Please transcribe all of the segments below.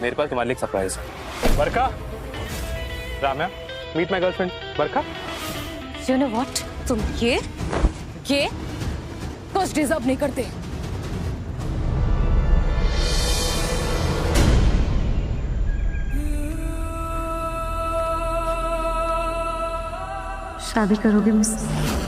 मेरे पास तुम्हारे लिए एक सरप्राइज है। बरका, राम्या, मीट माय गर्लफ्रेंड बरका। You know what? तुम ये कुछ डिजर्व नहीं करते। शादी करोगे मुझसे?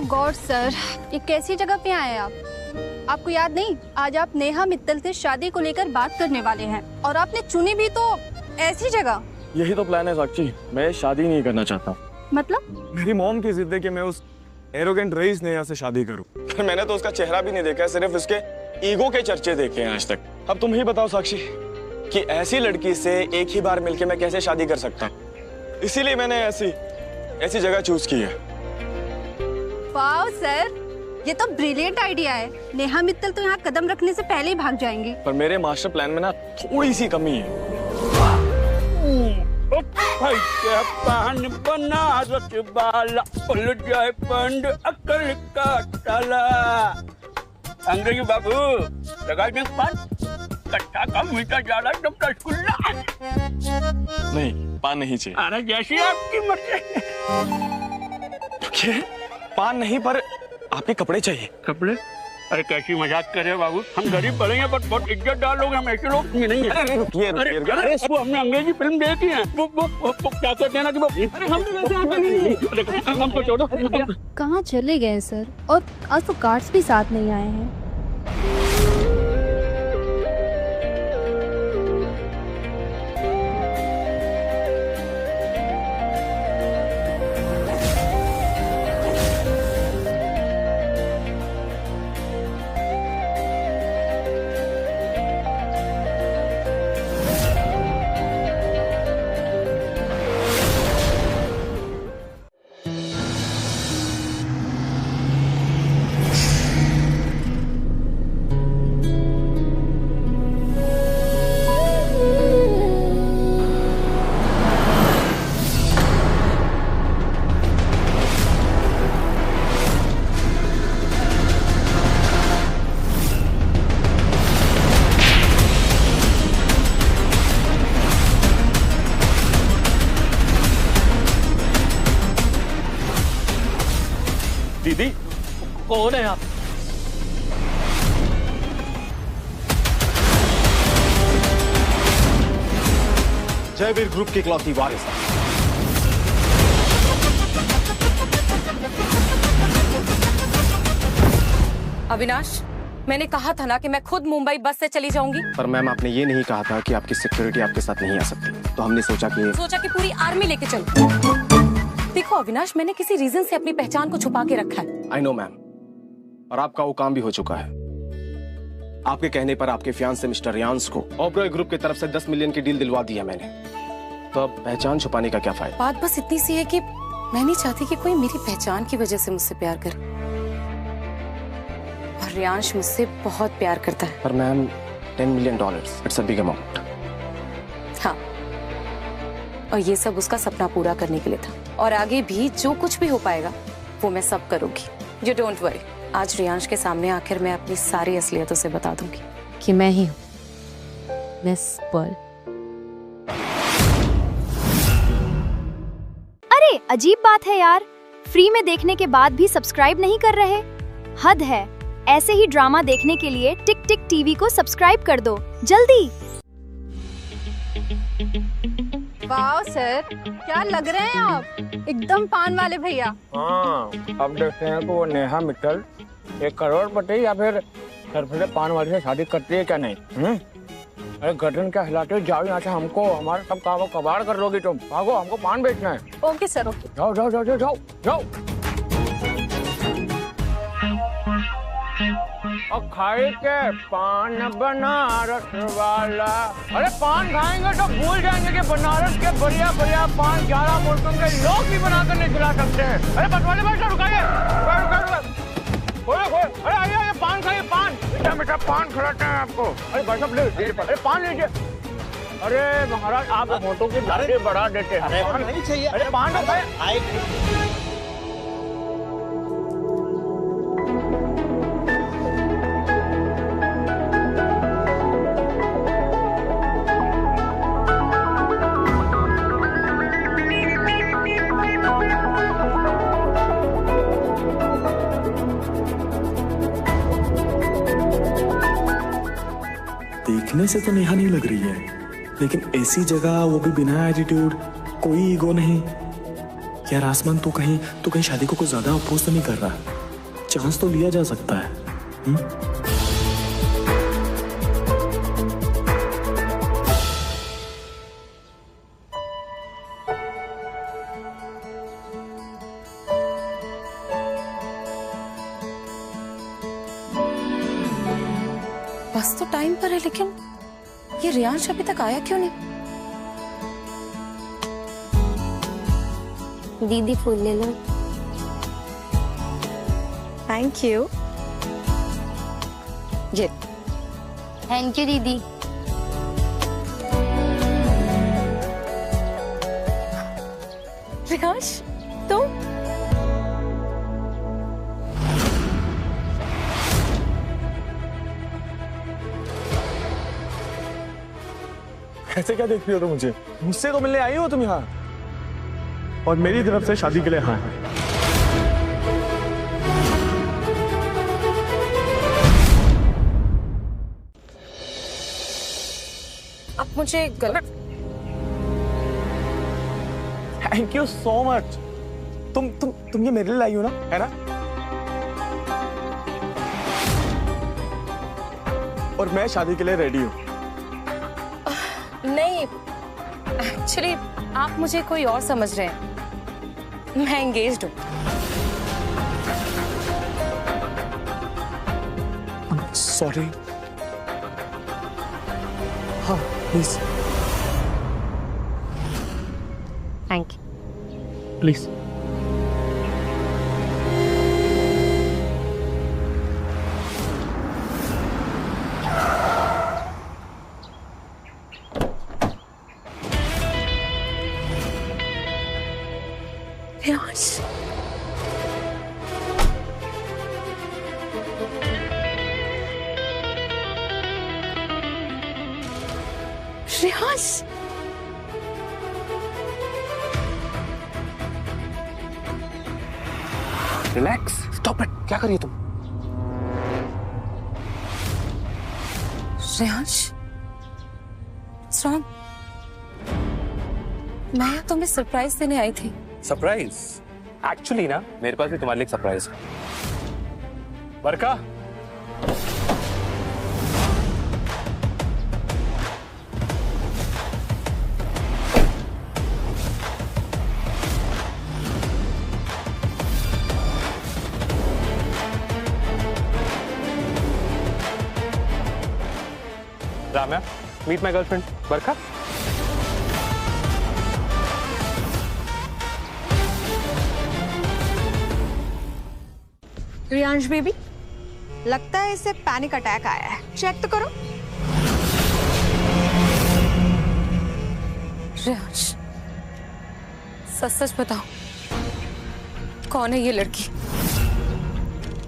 गॉड सर, ये कैसी जगह पे आए आप? आपको याद नहीं, आज आप नेहा मित्तल से शादी को लेकर बात करने वाले हैं और आपने चुनी भी तो ऐसी जगह। यही तो प्लान है साक्षी, मैं शादी नहीं करना चाहता। मतलब? मेरी मॉम की जिद है कि मैं उस एरोगेंट रईस नेहा से शादी करूं। पर मैंने तो उसका चेहरा भी नहीं देखा, सिर्फ उसके ईगो के चर्चे देखे हैं आज तक। अब तुम ही बताओ साक्षी कि ऐसी लड़की से एक ही बार मिलके मैं कैसे शादी कर सकता हूँ। इसीलिए मैंने ऐसी जगह चूज की है। वाह सर, ये तो ब्रिलियंट आइडिया है। नेहा मित्तल तो यहाँ कदम रखने से पहले ही भाग जाएंगे। पर मेरे मास्टर प्लान में ना थोड़ी सी कमी है। पान बनारस वाला उल जाए पंड अकल का ताला। अंग्रेजी बाबू लगा दें पान, कट्टा का मीठा ज्यादा एकदम रसगुल्ला। नहीं, पान नहीं चाहिए। अरे जैसी आपकी मर्जी। क्या? पान नहीं, पर आपके कपड़े चाहिए। कपड़े? अरे कैसी मजाक कर रहे हो बाबू, हम गरीब पड़े हैं पर बहुत इज्जतदार लोग, हम ऐसे लोग नहीं है। अरे वो हमने अंग्रेजी फिल्म देखी है, वो क्या कहते हैं ना कि वो, अरे हम तो वैसे आते नहीं। हमको छोड़ो। कहाँ चले गए सर? और आज तो गार्ड्स भी साथ नहीं आए हैं। दीदी, कौन है आप? जयवीर ग्रुप की इकलौती वारिस। अविनाश, मैंने कहा था ना कि मैं खुद मुंबई बस से चली जाऊंगी। पर मैम, आपने ये नहीं कहा था कि आपकी सिक्योरिटी आपके साथ नहीं आ सकती, तो हमने सोचा कि पूरी आर्मी लेके चलो। देखो अविनाश, मैंने किसी रीजन से अपनी पहचान को छुपा के रखा है। आई नो मैम, और आपका वो काम भी हो चुका है। आपके कहने पर आपके फियांसे मिस्टर रियांस को ओबरॉय ग्रुप की तरफ से 10 मिलियन की डील दिलवा दी है मैंने। तो अब पहचान छुपाने का क्या फायदा? बात बस इतनी सी है कि मैं नहीं चाहती कि कोई मेरी पहचान की वजह से मुझसे प्यार करे। और रियांश मुझसे बहुत प्यार करता है। पर ma'am, $10 million, it's a big amount. हाँ, और ये सब उसका सपना पूरा करने के लिए था। और आगे भी जो कुछ भी हो पाएगा वो मैं सब करूंगी। You don't worry. आज रियांश के सामने आखिर मैं अपनी सारी असलियत उसे बता दूंगी कि मैं ही हूँ मिस वर्ल्ड। अरे अजीब बात है यार, फ्री में देखने के बाद भी सब्सक्राइब नहीं कर रहे। हद है। ऐसे ही ड्रामा देखने के लिए टिक टिक टीवी को सब्सक्राइब कर दो जल्दी। वाह सर, क्या लग रहे हैं आप, एकदम पान वाले भैया। हाँ, अब देखते हैं कि वो नेहा मित्तल 1 करोड़पति या फिर सरफरे पान वाले से शादी करती है क्या नहीं। अरे गर्दन क्या हिलाते हो, जाओ यहाँ से, हमको हमारा सब काम कबाड़ कर लोगी तुम। भागो, हमको पान बेचना है। Okay sir, okay. जाओ जाओ जाओ जाओ जाओ। और खाए के पान बनारस वाला। अरे पान खाएंगे तो भूल जाएंगे कि बनारस के बढ़िया बढ़िया पान 11 मुल्कों के लोग भी बनाकर नहीं खिला सकते हैं। अरे बटवाले भाई साहब रुकाइए, अरे आइए पान खाइए, पान मीठा मीठा पान खिलाते हैं आपको। अरे भाई साहब लीजिए, अरे पान लीजिए। अरे महाराज आप फोटो की दाढ़ी बढ़ा देते हैं। अरे पान नहीं चाहिए, अरे पान तो खाए। देखने से तो नेहा नहीं लग रही है, लेकिन ऐसी जगह, वो भी बिना एटीट्यूड, कोई ईगो नहीं। यार आसमान तो कहीं शादी को कुछ ज्यादा अपोज तो नहीं कर रहा, चांस तो लिया जा सकता है। बस तो टाइम पर है, लेकिन ये रियांश अभी तक आया क्यों नहीं? दीदी फूल ले लो। Thank you. ये थैंक यू दीदी। रियांश तुम? ऐसे क्या देख रही हो तुम मुझे? मुझसे तो मिलने आई हो तुम यहाँ, और मेरी तरफ से शादी के लिए हाँ। अब मुझे गलत। Thank you so much. तुम ये मेरे लिए लाई हो ना, है ना? और मैं शादी के लिए रेडी हूँ। नहीं, एक्चुअली आप मुझे कोई और समझ रहे हैं। मैं एंगेज्ड हूँ। सॉरी। हाँ please. Thank you. Please. Riyansh, Riyansh, relax, stop it. क्या कर रही हो तुम? Riyansh, what's wrong? मैं तुम्हें सरप्राइज देने आई थी। सरप्राइज? एक्चुअली ना मेरे पास भी तुम्हारे लिए एक सरप्राइज है। बरका, राम्या, मीट माय गर्लफ्रेंड बरका। रियांश बेबी, लगता है इसे पैनिक अटैक आया है, चेक तो करो। रियांश, सच सच बताओ, कौन है ये लड़की?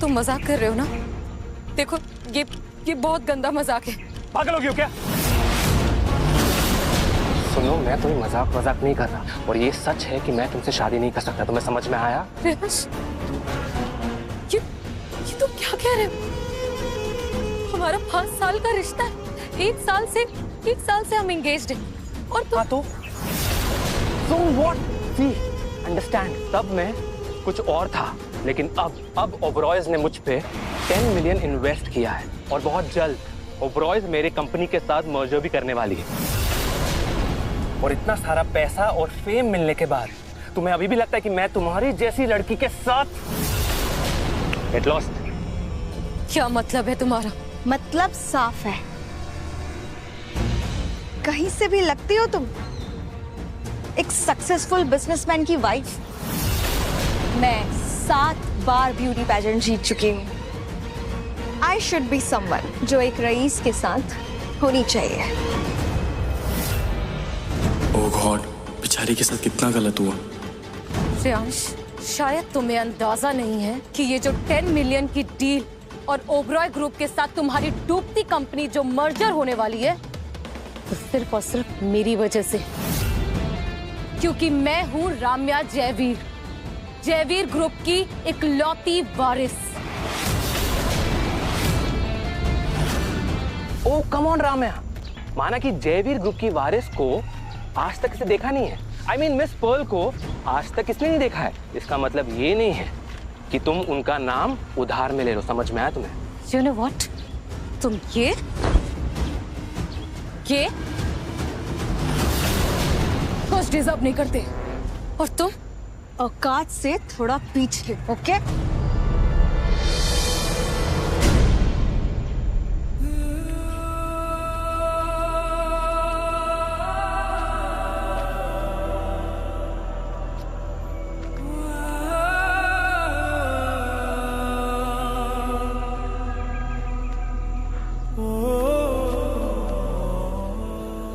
तुम मजाक कर रहे हो ना? देखो ये बहुत गंदा मजाक है। पागल हो गई हो क्या? सुनो, मैं तुम्हें मजाक नहीं कर रहा, और ये सच है कि मैं तुमसे शादी नहीं कर सकता। तुम्हें समझ में आया? रियांश, ये तुम क्या कह रहे हो? हमारा 5 साल का रिश्ता है। 1 साल से हम एंगेज्ड हैं, और तुम तो So what? See, understand, तब मैं कुछ और था, लेकिन अब ओबरॉयज ने मुझ पे 10 मिलियन इन्वेस्ट किया है, और बहुत जल्द ओबरॉयज मेरे कंपनी के साथ मर्जर भी करने वाली है। और इतना सारा पैसा और फेम मिलने के बाद तुम्हें अभी भी लगता है कि मैं तुम्हारी जैसी लड़की के साथ गेट लॉस्ट। क्या मतलब है तुम्हारा? मतलब साफ है, कहीं से भी लगती हो तुम एक सक्सेसफुल बिजनेसमैन की वाइफ। मैं 7 बार ब्यूटी पेजेंट जीत चुकी हूँ। आई शुड बी समवन जो एक रईस के साथ होनी चाहिए। ओह गॉड, बेचारी के साथ कितना गलत हुआ। श्रेयांश, शायद तुम्हें अंदाजा नहीं है कि ये जो 10 मिलियन की डील और ओबरॉय ग्रुप के साथ तुम्हारी डूबती कंपनी जो मर्जर होने वाली है, तो सिर्फ और सिर्फ मेरी वजह से, क्योंकि मैं हूँ राम्या जयवीर, जयवीर ग्रुप की इकलौती वारिस। ओ कम ऑन राम्या, माना कि जयवीर ग्रुप की वारिस को आज तक इसे देखा नहीं है। I mean, मिस पर्ल को आज तक इसने नहीं देखा है। इसका मतलब ये नहीं है कि तुम उनका नाम उधार में ले लो। समझ में आया तुम्हें? You know what? तुम ये कुछ डिजर्व नहीं करते, और तुम औकात से थोड़ा पीछे, ओके?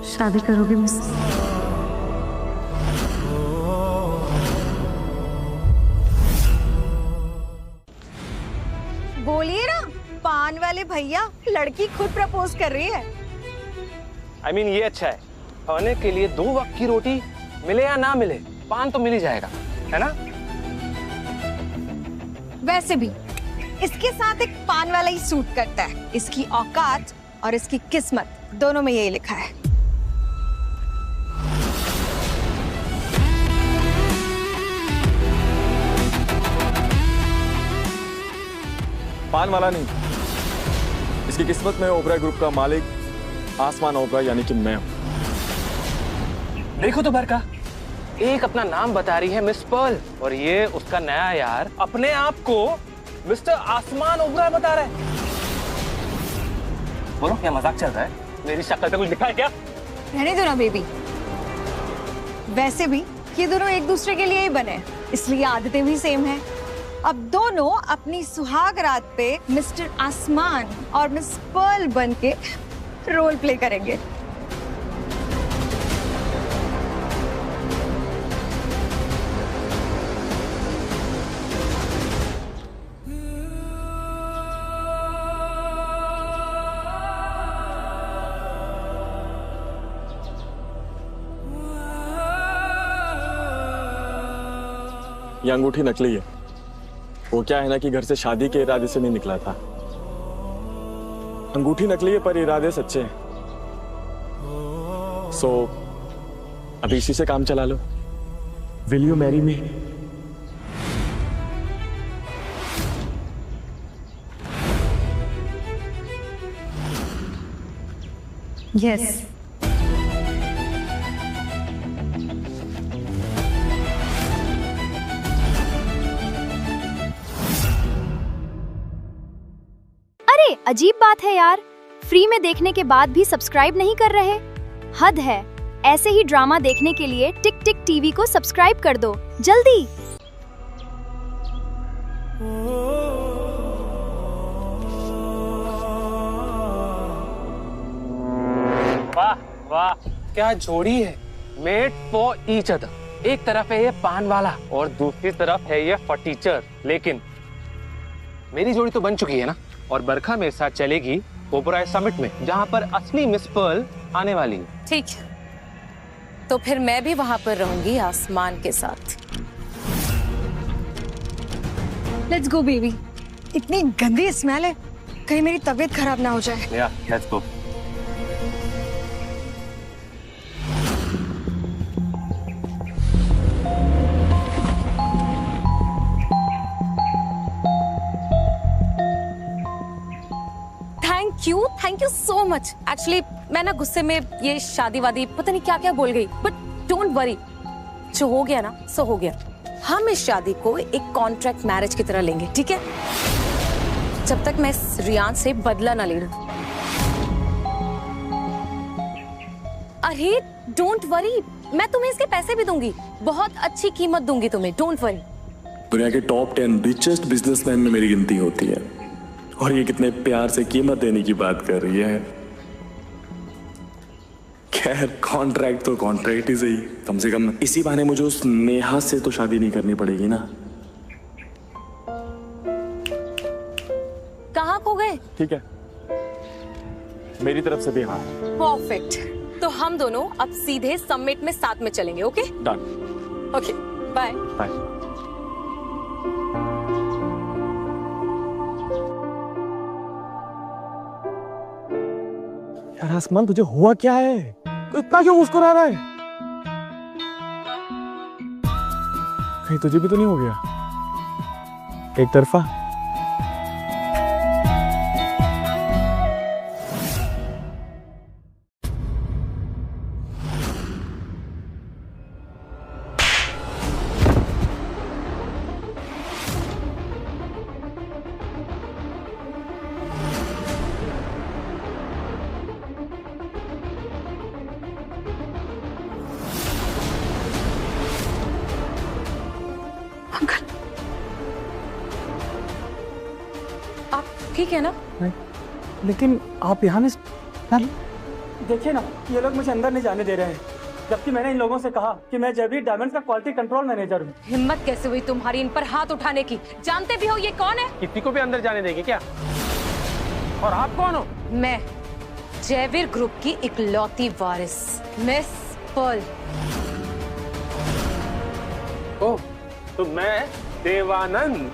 शादी करोगे मुझसे? बोलिए ना, पान वाले भैया, लड़की खुद प्रपोज कर रही है। I mean, ये अच्छा है। खाने के लिए 2 वक्त की रोटी मिले या ना मिले, पान तो मिल ही जाएगा, है ना? वैसे भी इसके साथ एक पान वाला ही सूट करता है। इसकी औकात और इसकी किस्मत दोनों में यही लिखा है। पान वाला नहीं, इसकी किस्मत में ओबराय ग्रुप का मालिक आसमान ओबराय यानी कि मैं हूं। देखो तो बरका, एक अपना नाम बता रही है मिस पर्ल, और ये उसका नया यार अपने आप को मिस्टर आसमान ओबराय बता रहा है। बोलो, क्या मजाक चल रहा है? मेरी शक्ल पे कुछ लिखा है क्या? रहने दो ना बेबी। वैसे भी ये दोनों एक दूसरे के लिए ही बने, इसलिए आदतें भी सेम हैं। अब दोनों अपनी सुहाग रात पे मिस्टर आसमान और मिस पर्ल बन के रोल प्ले करेंगे। ये अंगूठी नकली है। वो क्या है ना कि घर से शादी के इरादे से नहीं निकला था। अंगूठी नकली है पर इरादे सच्चे हैं। सो अभी इसी से काम चला लो। Will you marry me? Yes. अजीब बात है यार, फ्री में देखने के बाद भी सब्सक्राइब नहीं कर रहे। हद है। ऐसे ही ड्रामा देखने के लिए टिक टिक टीवी को सब्सक्राइब कर दो जल्दी। वाह वाह, क्या जोड़ी है। Made for each other. एक तरफ है ये पान वाला और दूसरी तरफ है ये फटीचर। लेकिन मेरी जोड़ी तो बन चुकी है ना, और बरखा मेरे साथ चलेगी ओबराय समिट में, जहाँ पर असली मिस पर्ल आने वाली है। ठीक है, तो फिर मैं भी वहाँ पर रहूंगी आसमान के साथ। Let's go baby. इतनी गंदी स्मेल है, कहीं मेरी तबीयत खराब ना हो जाए। या, let's go. Thank you so much. Actually मैं ना गुस्से में ये शादी वादी पता नहीं क्या क्या बोल गई, बट डोंट वरी, जो हो गया ना सो हो गया। हम इस शादी को एक कॉन्ट्रैक्ट मैरिज की तरह लेंगे, ठीक है? जब तक मैं इस रियान से बदला ना ले लूं। अरे डोंट वरी, मैं तुम्हें इसके पैसे भी दूंगी, बहुत अच्छी कीमत दूंगी तुम्हें, डोंट वरी। दुनिया के टॉप 10 रिचेस्ट बिजनेसमैन में मेरी गिनती होती है, और ये कितने प्यार से कीमत देने की बात कर रही है। खैर कॉन्ट्रैक्ट तो कॉन्ट्रैक्ट ही सही, कम से कम इसी बहाने मुझे उस नेहा से तो शादी नहीं करनी पड़ेगी ना। कहाँ खो गए? ठीक है, मेरी तरफ से भी हाँ। परफेक्ट, तो हम दोनों अब सीधे समिट में साथ में चलेंगे। Okay done. Okay, bye bye. यार आसमान, तुझे हुआ क्या है? तू इतना क्यों मुस्कुरा रहा है? कहीं तुझे भी तो नहीं हो गया एक तरफा? आप ठीक है ना? लेकिन आप यहाँ में देखिए ना, ये लोग मुझे अंदर नहीं जाने दे रहे हैं, जबकि मैंने इन लोगों से कहा कि मैं जयवीर डायमंड्स का क्वालिटी कंट्रोल मैनेजर हूँ। हिम्मत कैसे हुई तुम्हारी इन पर हाथ उठाने की? जानते भी हो ये कौन है? किसी को भी अंदर जाने देंगे क्या? और आप कौन हो? मैं जयवीर ग्रुप की इकलौती वारिस मिस पर्ल। ओह, तो मैं देवानंद।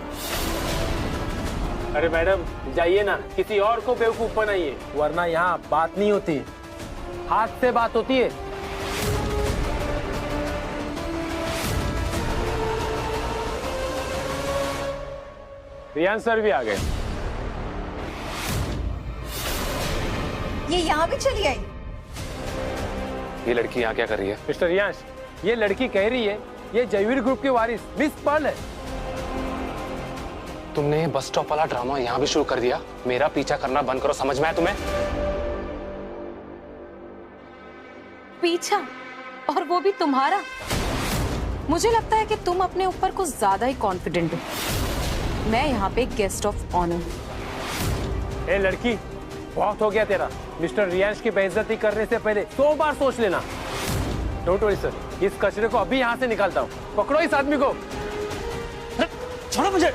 अरे मैडम जाइए ना, किसी और को बेवकूफ बनाइए, वरना यहाँ बात नहीं होती, हाथ से बात होती है। रियान सर भी आ गए। ये यहाँ भी चली आई? ये लड़की यहाँ क्या कर रही है? मिस्टर रियांश, ये लड़की कह रही है ये जयवीर ग्रुप की वारिस मिस पर्ल है। तुमने बस स्टॉप वाला ड्रामा यहाँ भी शुरू कर दिया। मेरा पीछा करना बंद करो, समझ में आया तुम्हें? पीछा? और वो भी तुम्हारा? मुझे लगता है कि तुम अपने ऊपर कुछ ज्यादा ही कॉन्फिडेंट हो। मैं यहाँ पे गेस्ट ऑफ ऑनर। ए लड़की, बहुत हो गया तेरा। मिस्टर रियांश की बेइज्जती करने से पहले 100 बार सोच लेना। डोंट वरी सर, इस कचरे को अभी यहाँ से निकालता हूँ। पकड़ो इस आदमी को। छोड़ो मुझे।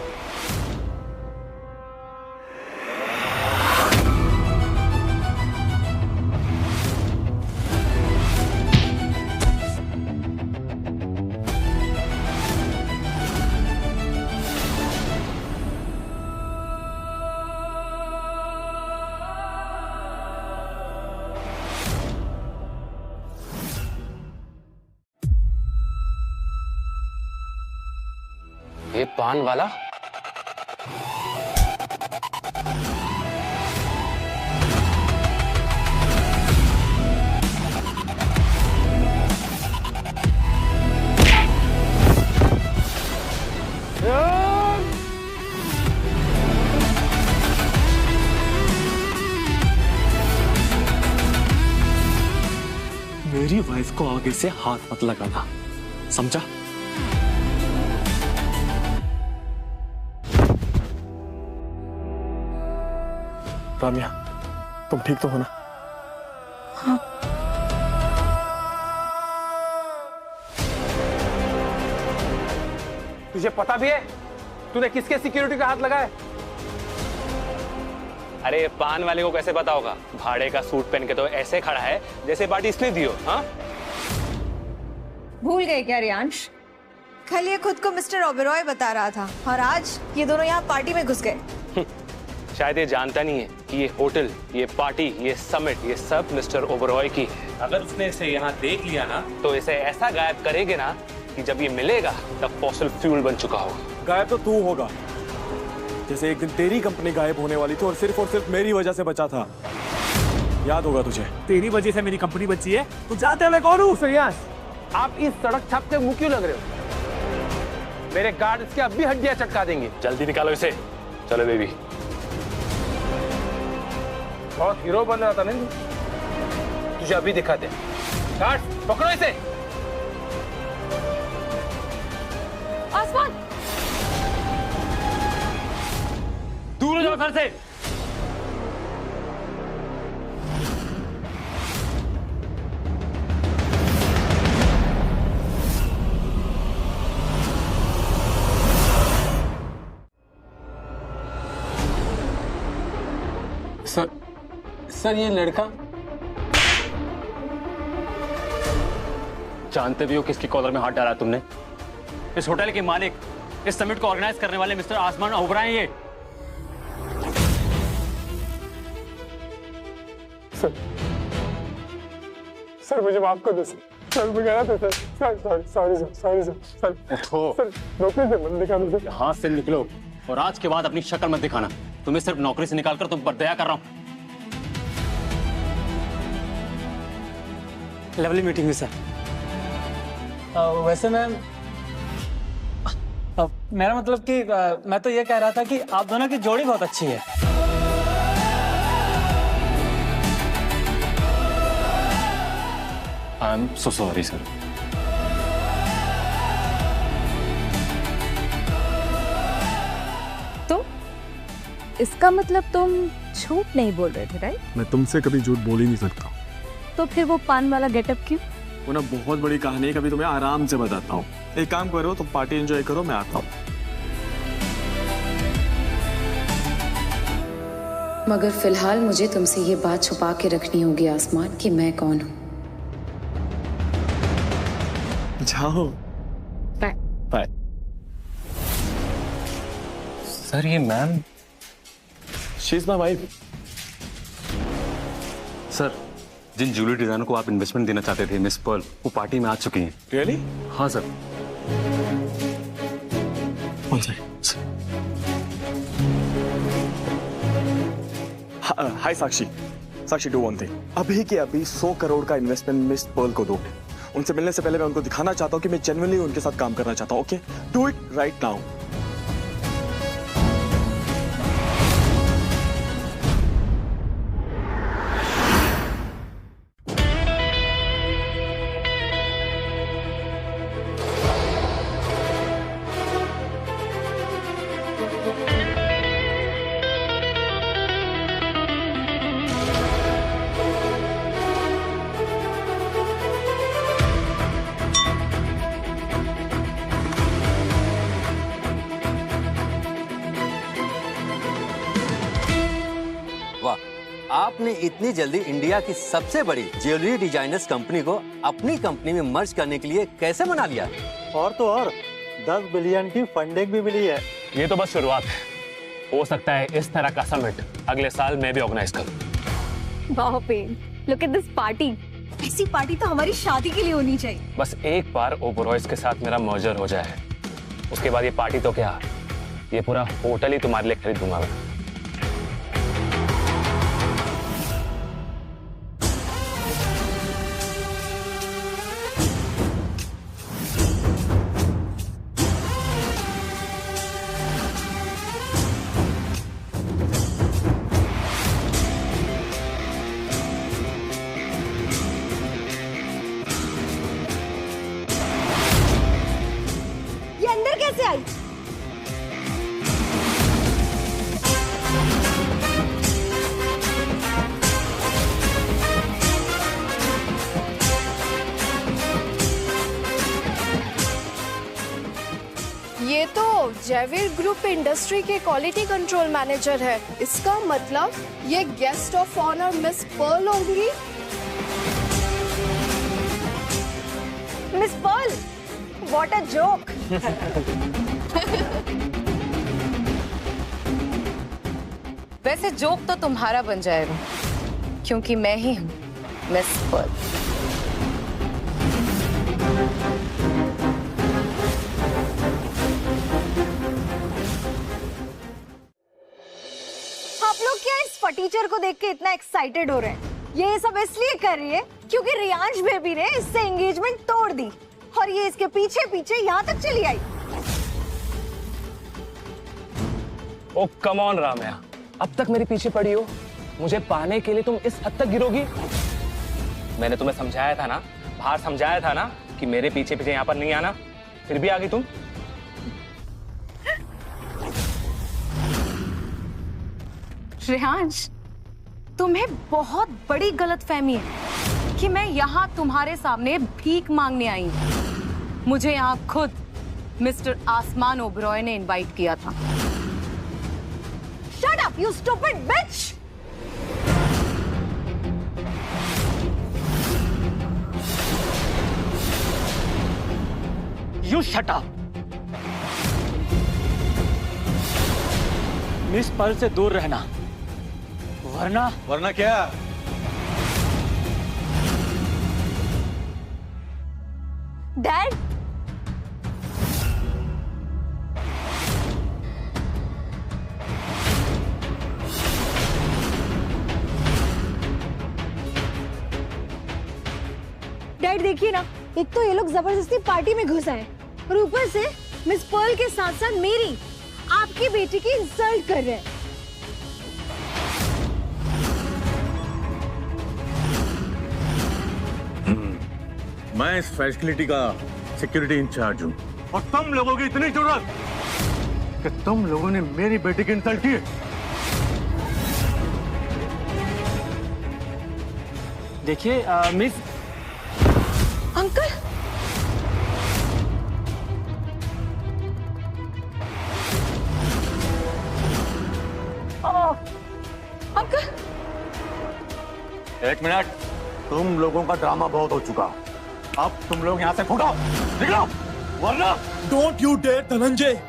ये पान वाला? मेरी वाइफ को आगे से हाथ मत लगाना, समझा? रामिया, तुम ठीक तो हो ना? हाँ। तुझे पता भी है तूने किसके सिक्योरिटी का हाथ लगाया? अरे पान वाले को कैसे पता होगा? भाड़े का सूट पहन के तो ऐसे खड़ा है जैसे पार्टी इसने दी हो। हाँ, भूल गए क्या रियांश? कल ये खुद को मिस्टर ओबेरॉय बता रहा था और आज ये दोनों यहाँ पार्टी में घुस गए। शायद ये जानता नहीं है कि ये होटल, ये पार्टी, ये समिट, ये सब मिस्टर ओबेरॉय की है। अगर उसने इसे यहाँ देख लिया ना, तो इसे ऐसा गायब करेंगे ना कि जब ये मिलेगा तब फॉसिल फ्यूल बन चुका होगा। गायब तो तू होगा, जैसे एक दिन तेरी कंपनी गायब होने वाली थी और सिर्फ मेरी वजह से बचा था। याद होगा तुझे? तेरी वजह से मेरी कंपनी बची है। तू जानते मैं कौन हूँ? रियांश, आप इस सड़क छाप के मुंह क्यों लग रहे हो? मेरे गार्ड इसके अब भी हड्डियां चटका देंगे। जल्दी निकालो इसे। चलो बेबी। बहुत हीरो बन रहा था नहीं? तुझे अभी दिखाते हैं। गार्ड, पकड़ो इसे। आसमान, दूर हो जाओ घर से। सर ये लड़का, जानते भी हो किसकी कॉलर में हाथ डाला तुमने? इस होटल के मालिक, इस समिट को ऑर्गेनाइज करने वाले मिस्टर आसमान ओबराय ये। सर मुझे माफ कर दो सर, मैं गया था सर, सॉरी सर, नौकरी से मत निकालो सर। हाथ से निकलो और आज के बाद अपनी शक्ल मत दिखाना। तुम्हें सिर्फ नौकरी से निकालकर तुम पर दया कर रहा हूँ। लवली मीटिंग हुई सर। वैसे मैम, मेरा मतलब कि मैं तो ये कह रहा था कि आप दोनों की जोड़ी बहुत अच्छी है। I am so sorry sir. तो इसका मतलब तुम झूठ नहीं बोल रहे थे, राइट? मैं तुमसे कभी झूठ बोल ही नहीं सकता। तो फिर वो पान वाला गेटअप क्यों? वो ना बहुत बड़ी कहानी है, कभी तुम्हें आराम से बताता हूँ। एक काम करो, तुम पार्टी एंजॉय करो, मैं आता हूँ। मगर फिलहाल मुझे तुमसे ये बात छुपा के रखनी होगी आसमान कि मैं कौन हूँ। जाओ। बाय। बाय। सर ये ma'am, she is my wife. Sir जिन ज्वेलरी डिजाइनर को आप इन्वेस्टमेंट देना चाहते थे, मिस पर्ल, वो पार्टी में आ चुकी हैं। रियली? हाँ sir. Hi Sakshi, do one thing. अभी के अभी 100 करोड़ का इन्वेस्टमेंट मिस पर्ल को दो। उनसे मिलने से पहले मैं उनको दिखाना चाहता हूँ कि मैं जेन्युइनली उनके साथ काम करना चाहता हूँ। Okay, do it right now. आपने इतनी जल्दी इंडिया की सबसे बड़ी ज्वेलरी डिजाइनर्स कंपनी को अपनी कंपनी में मर्ज करने के लिए कैसे मना लिया? और तो और 10 बिलियन की फंडिंग भी मिली है। ये तो बस शुरुआत है। हो सकता है इस तरह का समिट अगले साल मैं भी ऑर्गेनाइज करूं। वाह पेन, लुक एट दिस पार्टी। ऐसी पार्टी तो हमारी शादी के लिए होनी चाहिए। बस एक बार ओबरॉयज के साथ मेरा मर्जर हो जाए, उसके बाद ये पार्टी तो क्या, ये पूरा होटल ही तुम्हारे लिए खरीद दूंगा मैं। कैसे आई? ये तो जयवीर ग्रुप इंडस्ट्री के क्वालिटी कंट्रोल मैनेजर है। इसका मतलब ये guest of honour Miss Pearl होंगी। Miss Pearl, what a joke. वैसे जोक तो तुम्हारा बन जाएगा, क्योंकि मैं ही हूँ मिस पर्ल। आप लोग क्या इस फटीचर को देख के इतना एक्साइटेड हो रहे हैं? ये सब इसलिए कर रही है क्योंकि रियांश बेबी ने इससे एंगेजमेंट तोड़ दी और ये इसके पीछे पीछे यहाँ तक चली आई। ओ कम ऑन रामया, अब तक मेरे पीछे पड़ी हो, मुझे पाने के लिए तुम इस हद तक गिरोगी? मैंने तुम्हें समझाया था ना, बाहर समझाया था ना कि मेरे पीछे पीछे यहाँ पर नहीं आना, फिर भी आ गई तुम। श्रेयांश, तुम्हें बहुत बड़ी गलतफहमी है कि मैं यहाँ तुम्हारे सामने भीख मांगने आई हूँ। मुझे यहाँ खुद मिस्टर आसमान ओबरॉय ने इनवाइट किया था। Shut up, you stupid bitch! You shut up! Miss Pearl से दूर रहना, वरना क्या? डैड, डैड देखिए ना, एक तो ये लोग जबरदस्ती पार्टी में घुस आए और ऊपर से मिस पर्ल के साथ साथ मेरी, आपकी बेटी की इंसल्ट कर रहे हैं। मैं इस फैसिलिटी का सिक्योरिटी इंचार्ज हूँ और तुम लोगों की इतनी जरूरत कि तुम लोगों ने मेरी बेटी की इंसल्ट की। देखिए मिस। अंकल, अंकल, एक मिनट, तुम लोगों का ड्रामा बहुत हो चुका। अब तुम लोग यहाँ से फूटो, निकलो, वरना। Don't you dare Dhananjay.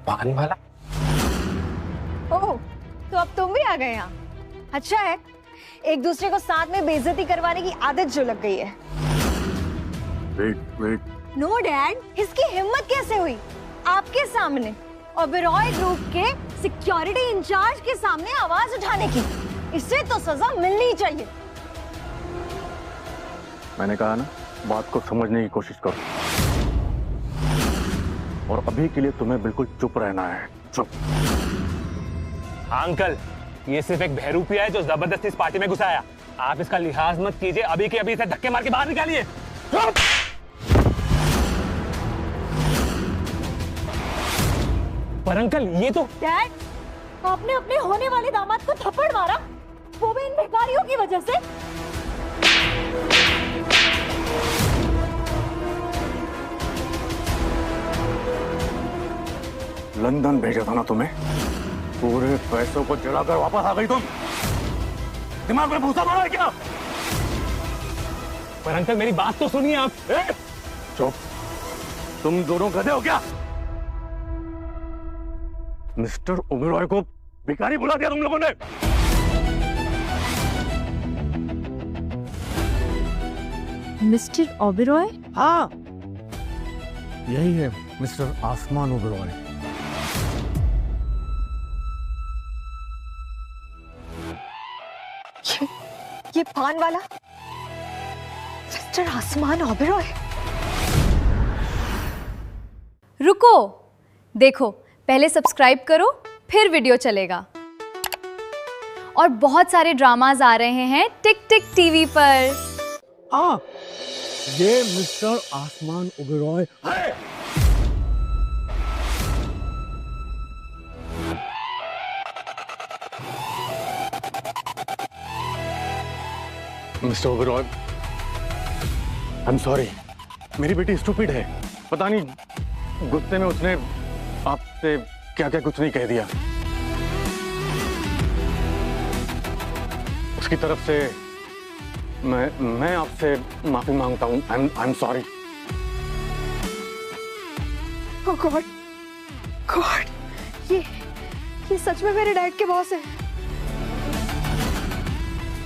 पान वाला? ओह, तो अब तुम भी आ गए यहाँ। अच्छा है, एक दूसरे को साथ में बेइज्जती करवाने की आदत जो लग गई है। वेट। नो डैड, इसकी हिम्मत कैसे हुई आपके सामने ओबेरॉय ग्रुप के सिक्योरिटी इंचार्ज के सामने आवाज उठाने की? इससे तो सजा मिलनी चाहिए। मैंने कहा ना, बात को समझने की कोशिश करो और अभी के लिए तुम्हें बिल्कुल चुप रहना है। चुप। अंकल, ये सिर्फ एक बहरूपिया है जो जबरदस्ती इस पार्टी में घुसाया। आप इसका लिहाज मत कीजिए, अभी के अभी इसे धक्के मार के बाहर निकालिए। पर अंकल, ये तो। डैड, आपने अपने होने वाले दामाद को थप्पड़ मारा, वो भी इन भिखारियों की वजह से। लंदन भेजा था ना तुम्हें, पूरे पैसों को जलाकर वापस आ गई तुम। दिमाग में भूसा मारा है क्या? पर अंकल, मेरी बात तो सुनिए आप। चुप। तुम दोनों गधे हो क्या? मिस्टर ओबेरॉय को भिखारी बुला दिया तुम लोगों ने। मिस्टर ओबेरॉय? हाँ, यही है मिस्टर आसमान ओबेरॉय। ये पान वाला मिस्टर आसमान ओबेरॉय। रुको, देखो, पहले सब्सक्राइब करो, फिर वीडियो चलेगा। और बहुत सारे ड्रामाज आ रहे हैं टिक टिक टीवी पर। ये मिस्टर आसमान ओबेरॉय है। Mister Oberoi, I am sorry. मेरी बेटी स्टूपिड है, पता नहीं गुस्से में उसने आपसे क्या क्या कुछ नहीं कह दिया। उसकी तरफ से मैं आपसे माफी मांगता हूँ। I am sorry. Oh God, God, ये सच में मेरे डैड के बॉस है।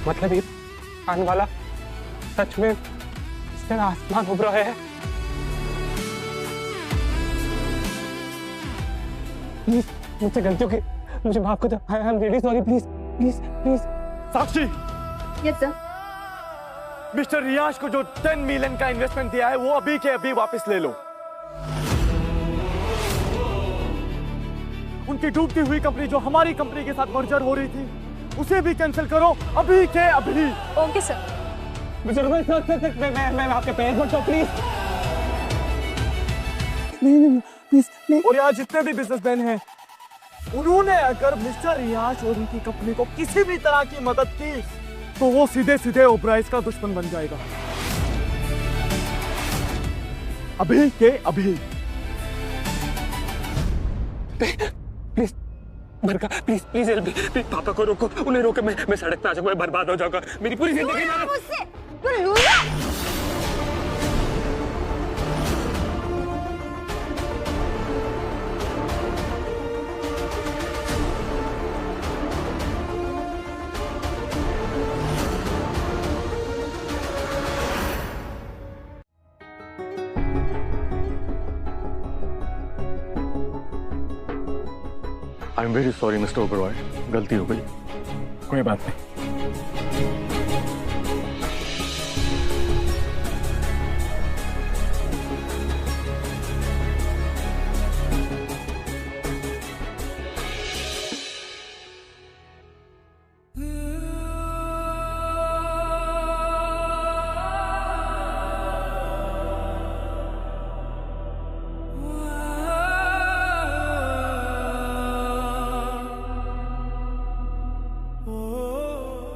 मतलब ये आने वाला सच में मिस्टर आसमान ओबरॉय है? प्लीज मुझसे गलती हो गई, मुझे माफ कर दो। I am really sorry. Please please please. Sakshi, yes sir. Mister Riyaz को जो 10 मिलियन का इन्वेस्टमेंट दिया है वो अभी के अभी वापस ले लो। उनकी डूबती हुई कंपनी जो हमारी कंपनी के साथ मर्जर हो रही थी उसे भी कैंसिल करो अभी के अभी। Okay sir. मैं आपके पैर पड़ता हूँ, प्लीज। नहीं प्लीज। और यहाँ जितने भी बिजनेसमैन हैं उन्होंने अगर मिस्टर रियाज और उनकी कंपनी को किसी भी तरह की मदद की तो वो सीधे सीधे ओबराइज का दुश्मन बन जाएगा। अभी के अभी। प्लीज बरका, प्लीज प्लीज प्लीज पापा को रोको, उन्हें रोके। मैं सड़क पे आ जाऊंगा, बर्बाद हो जाऊंगा। मेरी पूरी जिंदगी मुझसे तू लूजा। I am very sorry Mister Oberoi, गलती हो गई। कोई बात नहीं।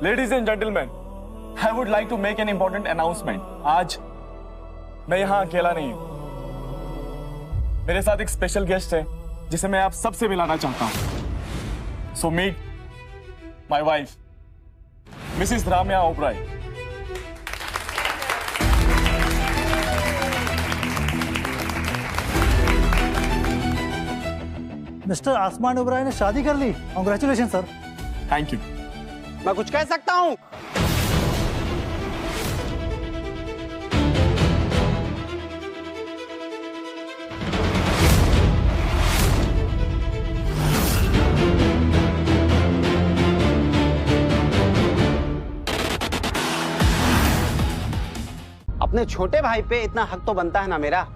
Ladies and gentlemen, I would like to make an important announcement. आज मैं यहाँ अकेला नहीं हूँ, मेरे साथ एक स्पेशल गेस्ट है जिसे मैं आप सबसे मिलाना चाहता हूँ। So meet my wife, Mrs. Ramya Oberoi. Mister Aasman Oberoi ने शादी कर ली। Congratulation sir. Thank you. मैं कुछ कह सकता हूं? अपने छोटे भाई पे इतना हक तो बनता है ना मेरा।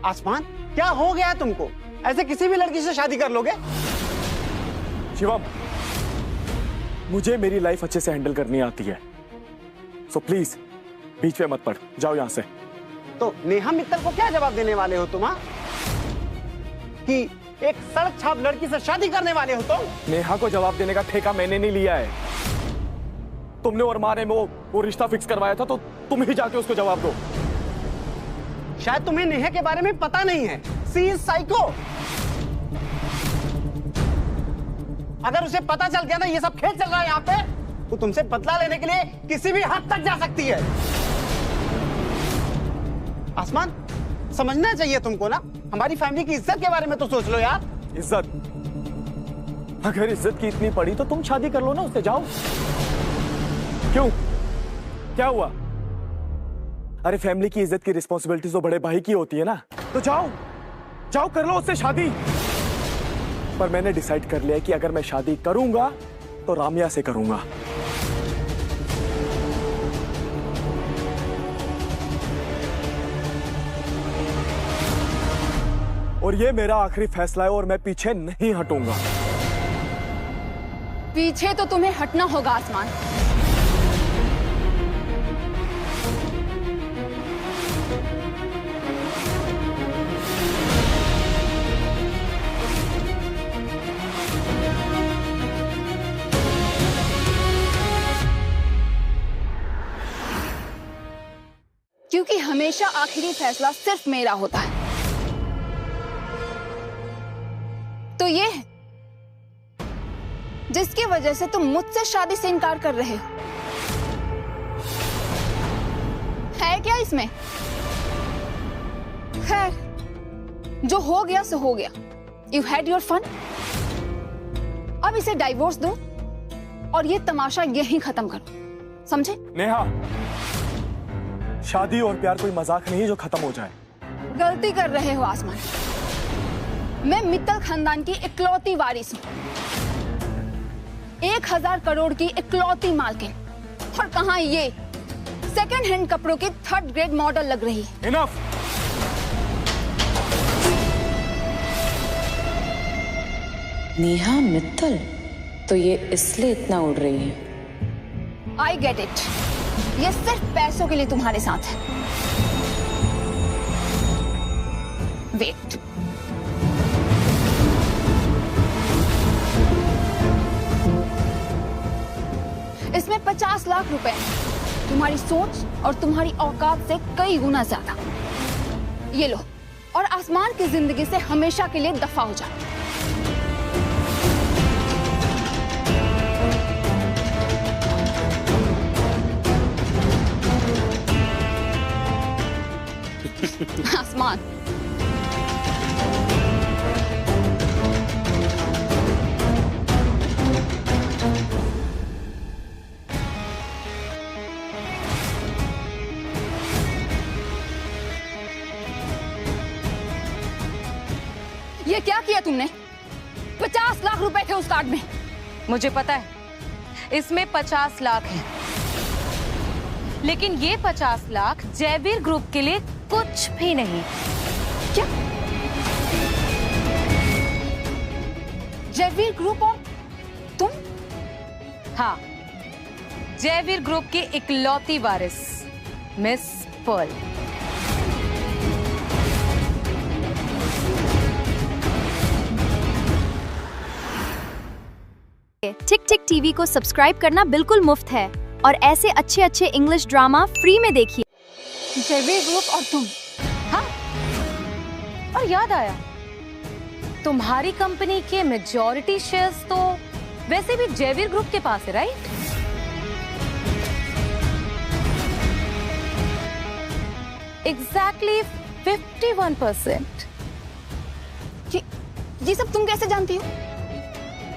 आसमान, क्या हो गया तुमको? ऐसे किसी भी लड़की से शादी कर लोगे? शिवम, मुझे मेरी लाइफ अच्छे से हैंडल करनी आती है, सो प्लीज बीच में मत पड़, जाओ यहां से। तो नेहा मित्तल को क्या जवाब देने वाले हो तुम? कि एक सड़क छाप लड़की से शादी करने वाले हो तुम? नेहा को जवाब देने का ठेका मैंने नहीं लिया है। तुमने और माँ ने वो रिश्ता फिक्स करवाया था, तो तुम ही जाके उसको जवाब दो। शायद तुम्हें नेहा के बारे में पता नहीं है। सी इज साइको। अगर उसे पता चल गया ना ये सब खेल चल रहा है यहाँ पे, तो तुमसे बदला लेने के लिए किसी भी हद तक जा सकती है। आसमान, समझना चाहिए तुमको ना, हमारी फैमिली की इज्जत के बारे में तो सोच लो यार। इज्जत? अगर इज्जत की इतनी पड़ी तो तुम शादी कर लो ना उससे, जाओ। क्यों, क्या हुआ? अरे फैमिली की इज्जत की रिस्पॉन्सिबिलिटी तो बड़े भाई की होती है ना, तो जाओ जाओ कर लो उससे शादी। पर मैंने डिसाइड कर लिया कि अगर मैं शादी करूंगा तो राम्या से करूंगा। और ये मेरा आखिरी फैसला है और मैं पीछे नहीं हटूंगा। पीछे तो तुम्हें हटना होगा आसमान। हमेशा आखिरी फैसला सिर्फ मेरा होता है। तो ये है जिसकी वजह से तुम मुझसे शादी से इनकार कर रहे हो। है क्या इसमें? खैर, जो हो गया सो हो गया। You had your fun. अब इसे डाइवोर्स दो और ये तमाशा यहीं खत्म करो, समझे? नेहा, शादी और प्यार कोई मजाक नहीं है जो खत्म हो जाए। गलती कर रहे हो आसमान। मैं मित्तल खानदान की इकलौती वारिस हूँ, 1000 करोड़ की इकलौती मालकिन, और कहाँ ये सेकंड हैंड कपड़ों की 3rd ग्रेड मॉडल लग रही है। इनफ। नेहा मित्तल, तो ये इसलिए इतना उड़ रही है। I get it. ये सिर्फ पैसों के लिए तुम्हारे साथ है। वेट, इसमें 50 लाख रुपए हैं। तुम्हारी सोच और तुम्हारी औकात से कई गुना ज्यादा। ये लो, और आसमान की जिंदगी से हमेशा के लिए दफा हो जाओ। आसमान, ये क्या किया तुमने? 50 लाख रुपए थे उस कार्ड में। मुझे पता है, इसमें 50 लाख है, लेकिन ये 50 लाख जयवीर ग्रुप के लिए कुछ भी नहीं। क्या? जयवीर ग्रुप और तुम? हाँ, जयवीर ग्रुप की इकलौती वारिस मिस पर्ल। टिक टिक टीवी को सब्सक्राइब करना बिल्कुल मुफ्त है और ऐसे अच्छे अच्छे इंग्लिश ड्रामा फ्री में देखिए। जयवीर ग्रुप और तुम? हाँ, और याद आया, तुम्हारी कंपनी के मेजॉरिटी शेयर्स तो वैसे भी जयवीर ग्रुप के पास है, राइट? एग्जैक्टली 51%। ये सब तुम कैसे जानती हो?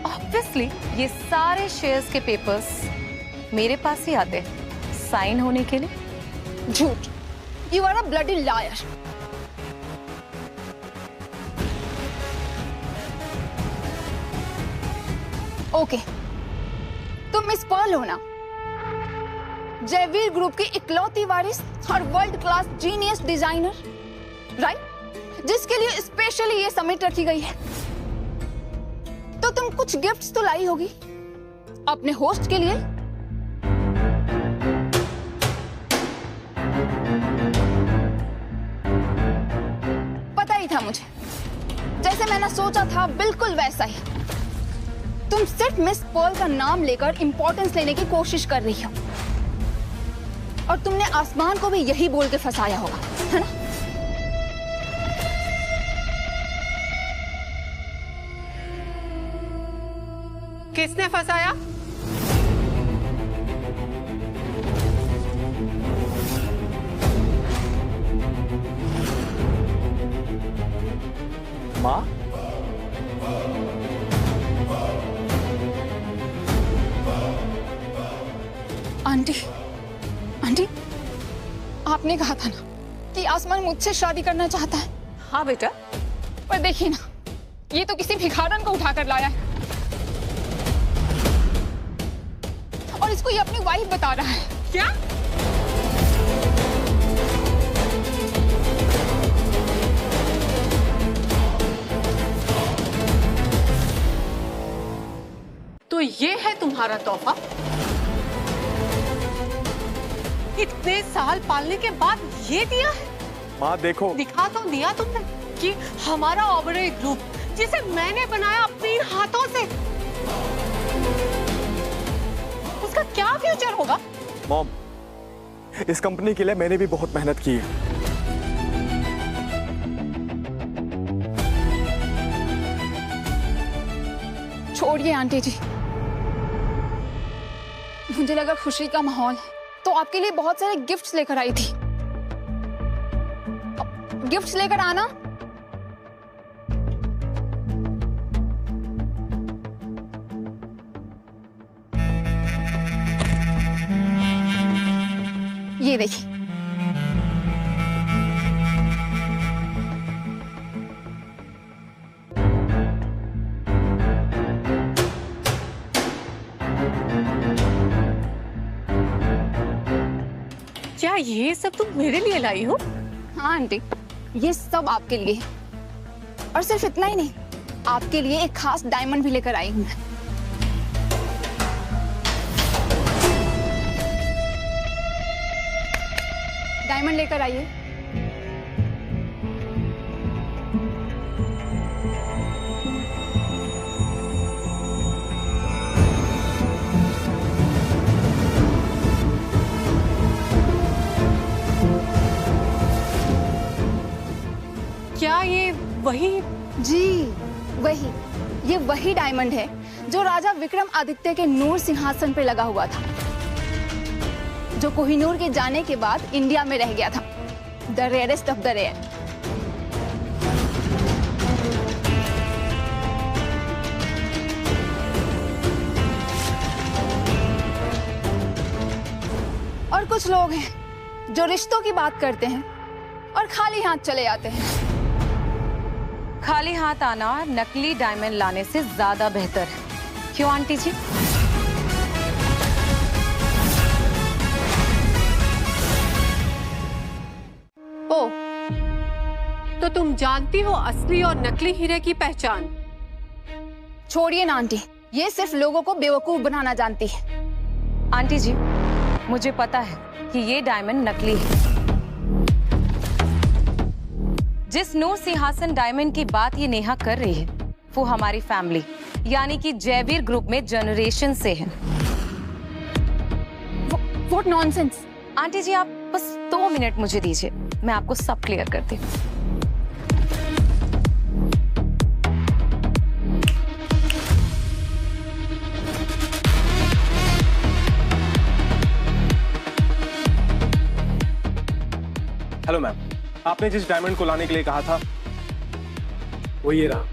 ऑब्वियसली ये सारे शेयर्स के पेपर्स मेरे पास ही आते हैं साइन होने के लिए। झूठ। You are a bloody liar. Okay, तुम मिस पर्ल हो ना, जयवीर ग्रुप की इकलौती वारिस और world class genius designer, right? जिसके लिए स्पेशली ये समिट रखी गई है। तो तुम कुछ गिफ्ट्स तो लाई होगी अपने होस्ट के लिए। पता ही था मुझे, जैसे मैंने सोचा था बिल्कुल वैसा ही। तुम सिर्फ मिस पर्ल का नाम लेकर इंपॉर्टेंस लेने की कोशिश कर रही हो, और तुमने आसमान को भी यही बोल के फंसाया होगा, है ना? किसने फंसाया? माँ? आंटी, आंटी, आपने कहा था ना कि आसमान मुझसे शादी करना चाहता है। हाँ बेटा। पर देखिए ना, ये तो किसी भिखारन को उठाकर लाया है, और इसको ये अपनी वाइफ बता रहा है। क्या? तो ये है तुम्हारा तोहफा? इतने साल पालने के बाद ये दिया है? माँ देखो, दिखा तो दिया तुमने कि हमारा ऑबरे ग्रुप, जिसे मैंने बनाया अपने हाथों से, उसका क्या फ्यूचर होगा? मॉम, इस कंपनी के लिए मैंने भी बहुत मेहनत की है। छोड़िए आंटी जी, मुझे लगा खुशी का माहौल है तो आपके लिए बहुत सारे गिफ्ट्स लेकर आई थी। गिफ्ट्स लेकर आना। ये देखिए, क्या ये सब तुम मेरे लिए लाई हो? हाँ आंटी, ये सब आपके लिए है। और सिर्फ इतना ही नहीं, आपके लिए एक खास डायमंड भी लेकर आई हूं मैं। डायमंड लेकर आइए। क्या ये वही? जी वही, ये वही डायमंड है जो राजा विक्रम आदित्य के नूर सिंहासन पे लगा हुआ था, जो कोहिनूर के जाने के बाद इंडिया में रह गया था। The rarest of the rare. और कुछ लोग हैं जो रिश्तों की बात करते हैं और खाली हाथ चले आते हैं। खाली हाथ आना नकली डायमंड लाने से ज्यादा बेहतर है, क्यों आंटी जी? ओ, तो तुम जानती हो असली और नकली हीरे की पहचान? छोड़िए ना आंटी, ये सिर्फ लोगों को बेवकूफ बनाना जानती है। आंटी जी, मुझे पता है कि ये डायमंड नकली है। जिस नूर सिंहासन डायमंड की बात ये नेहा कर रही है वो हमारी फैमिली यानी कि जयवीर ग्रुप में जनरेशन से है। What nonsense! आंटी जी, आप बस 2 मिनट मुझे दीजिए, मैं आपको सब क्लियर करती हूँ। हेलो मैम, आपने जिस डायमंड को लाने के लिए कहा था वो ये रहा।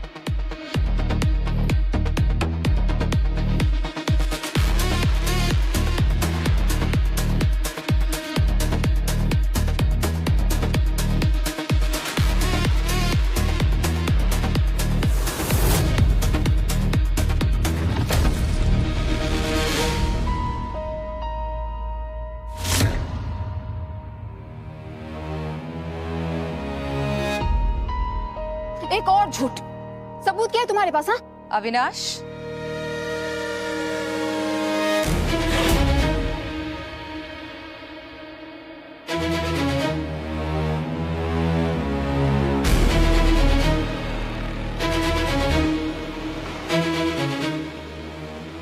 एक और झूठ। सबूत क्या है तुम्हारे पास? हाँ अविनाश,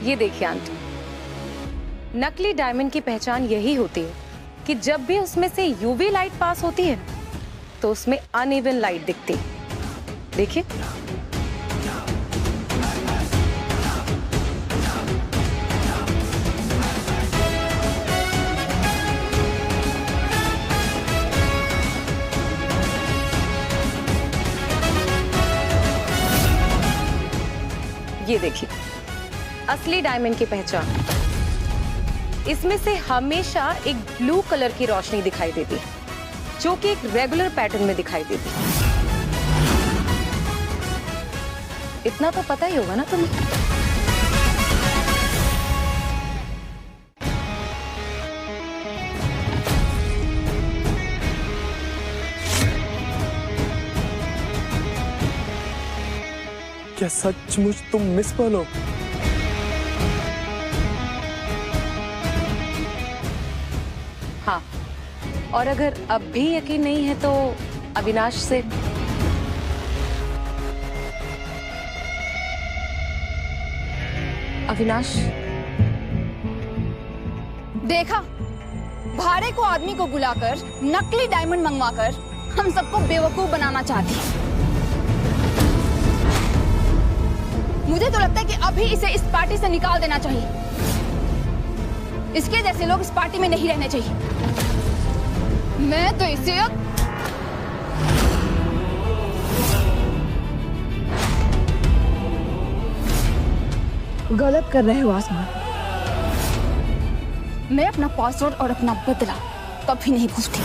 ये देखिए आंटी, नकली डायमंड की पहचान यही होती है कि जब भी उसमें से यूवी लाइट पास होती है तो उसमें अनइवन लाइट दिखती है। देखिए, ये देखिए असली डायमंड की पहचान। इसमें से हमेशा एक ब्लू कलर की रोशनी दिखाई देती है जो कि एक रेगुलर पैटर्न में दिखाई देती है। इतना तो पता ही होगा ना तुम्हें। क्या सचमुच तुम मिस पॉल हो? हाँ, और अगर अब भी यकीन नहीं है तो अविनाश से अविनाश, देखा, भाड़े को आदमी को बुलाकर नकली डायमंड मंगवाकर हम सबको बेवकूफ बनाना चाहती है। मुझे तो लगता है कि अभी इसे इस पार्टी से निकाल देना चाहिए। इसके जैसे लोग इस पार्टी में नहीं रहने चाहिए। मैं तो इसे गलत कर रहे हो आसमान। मैं अपना पासवर्ड और अपना बदला कभी नहीं भूलती।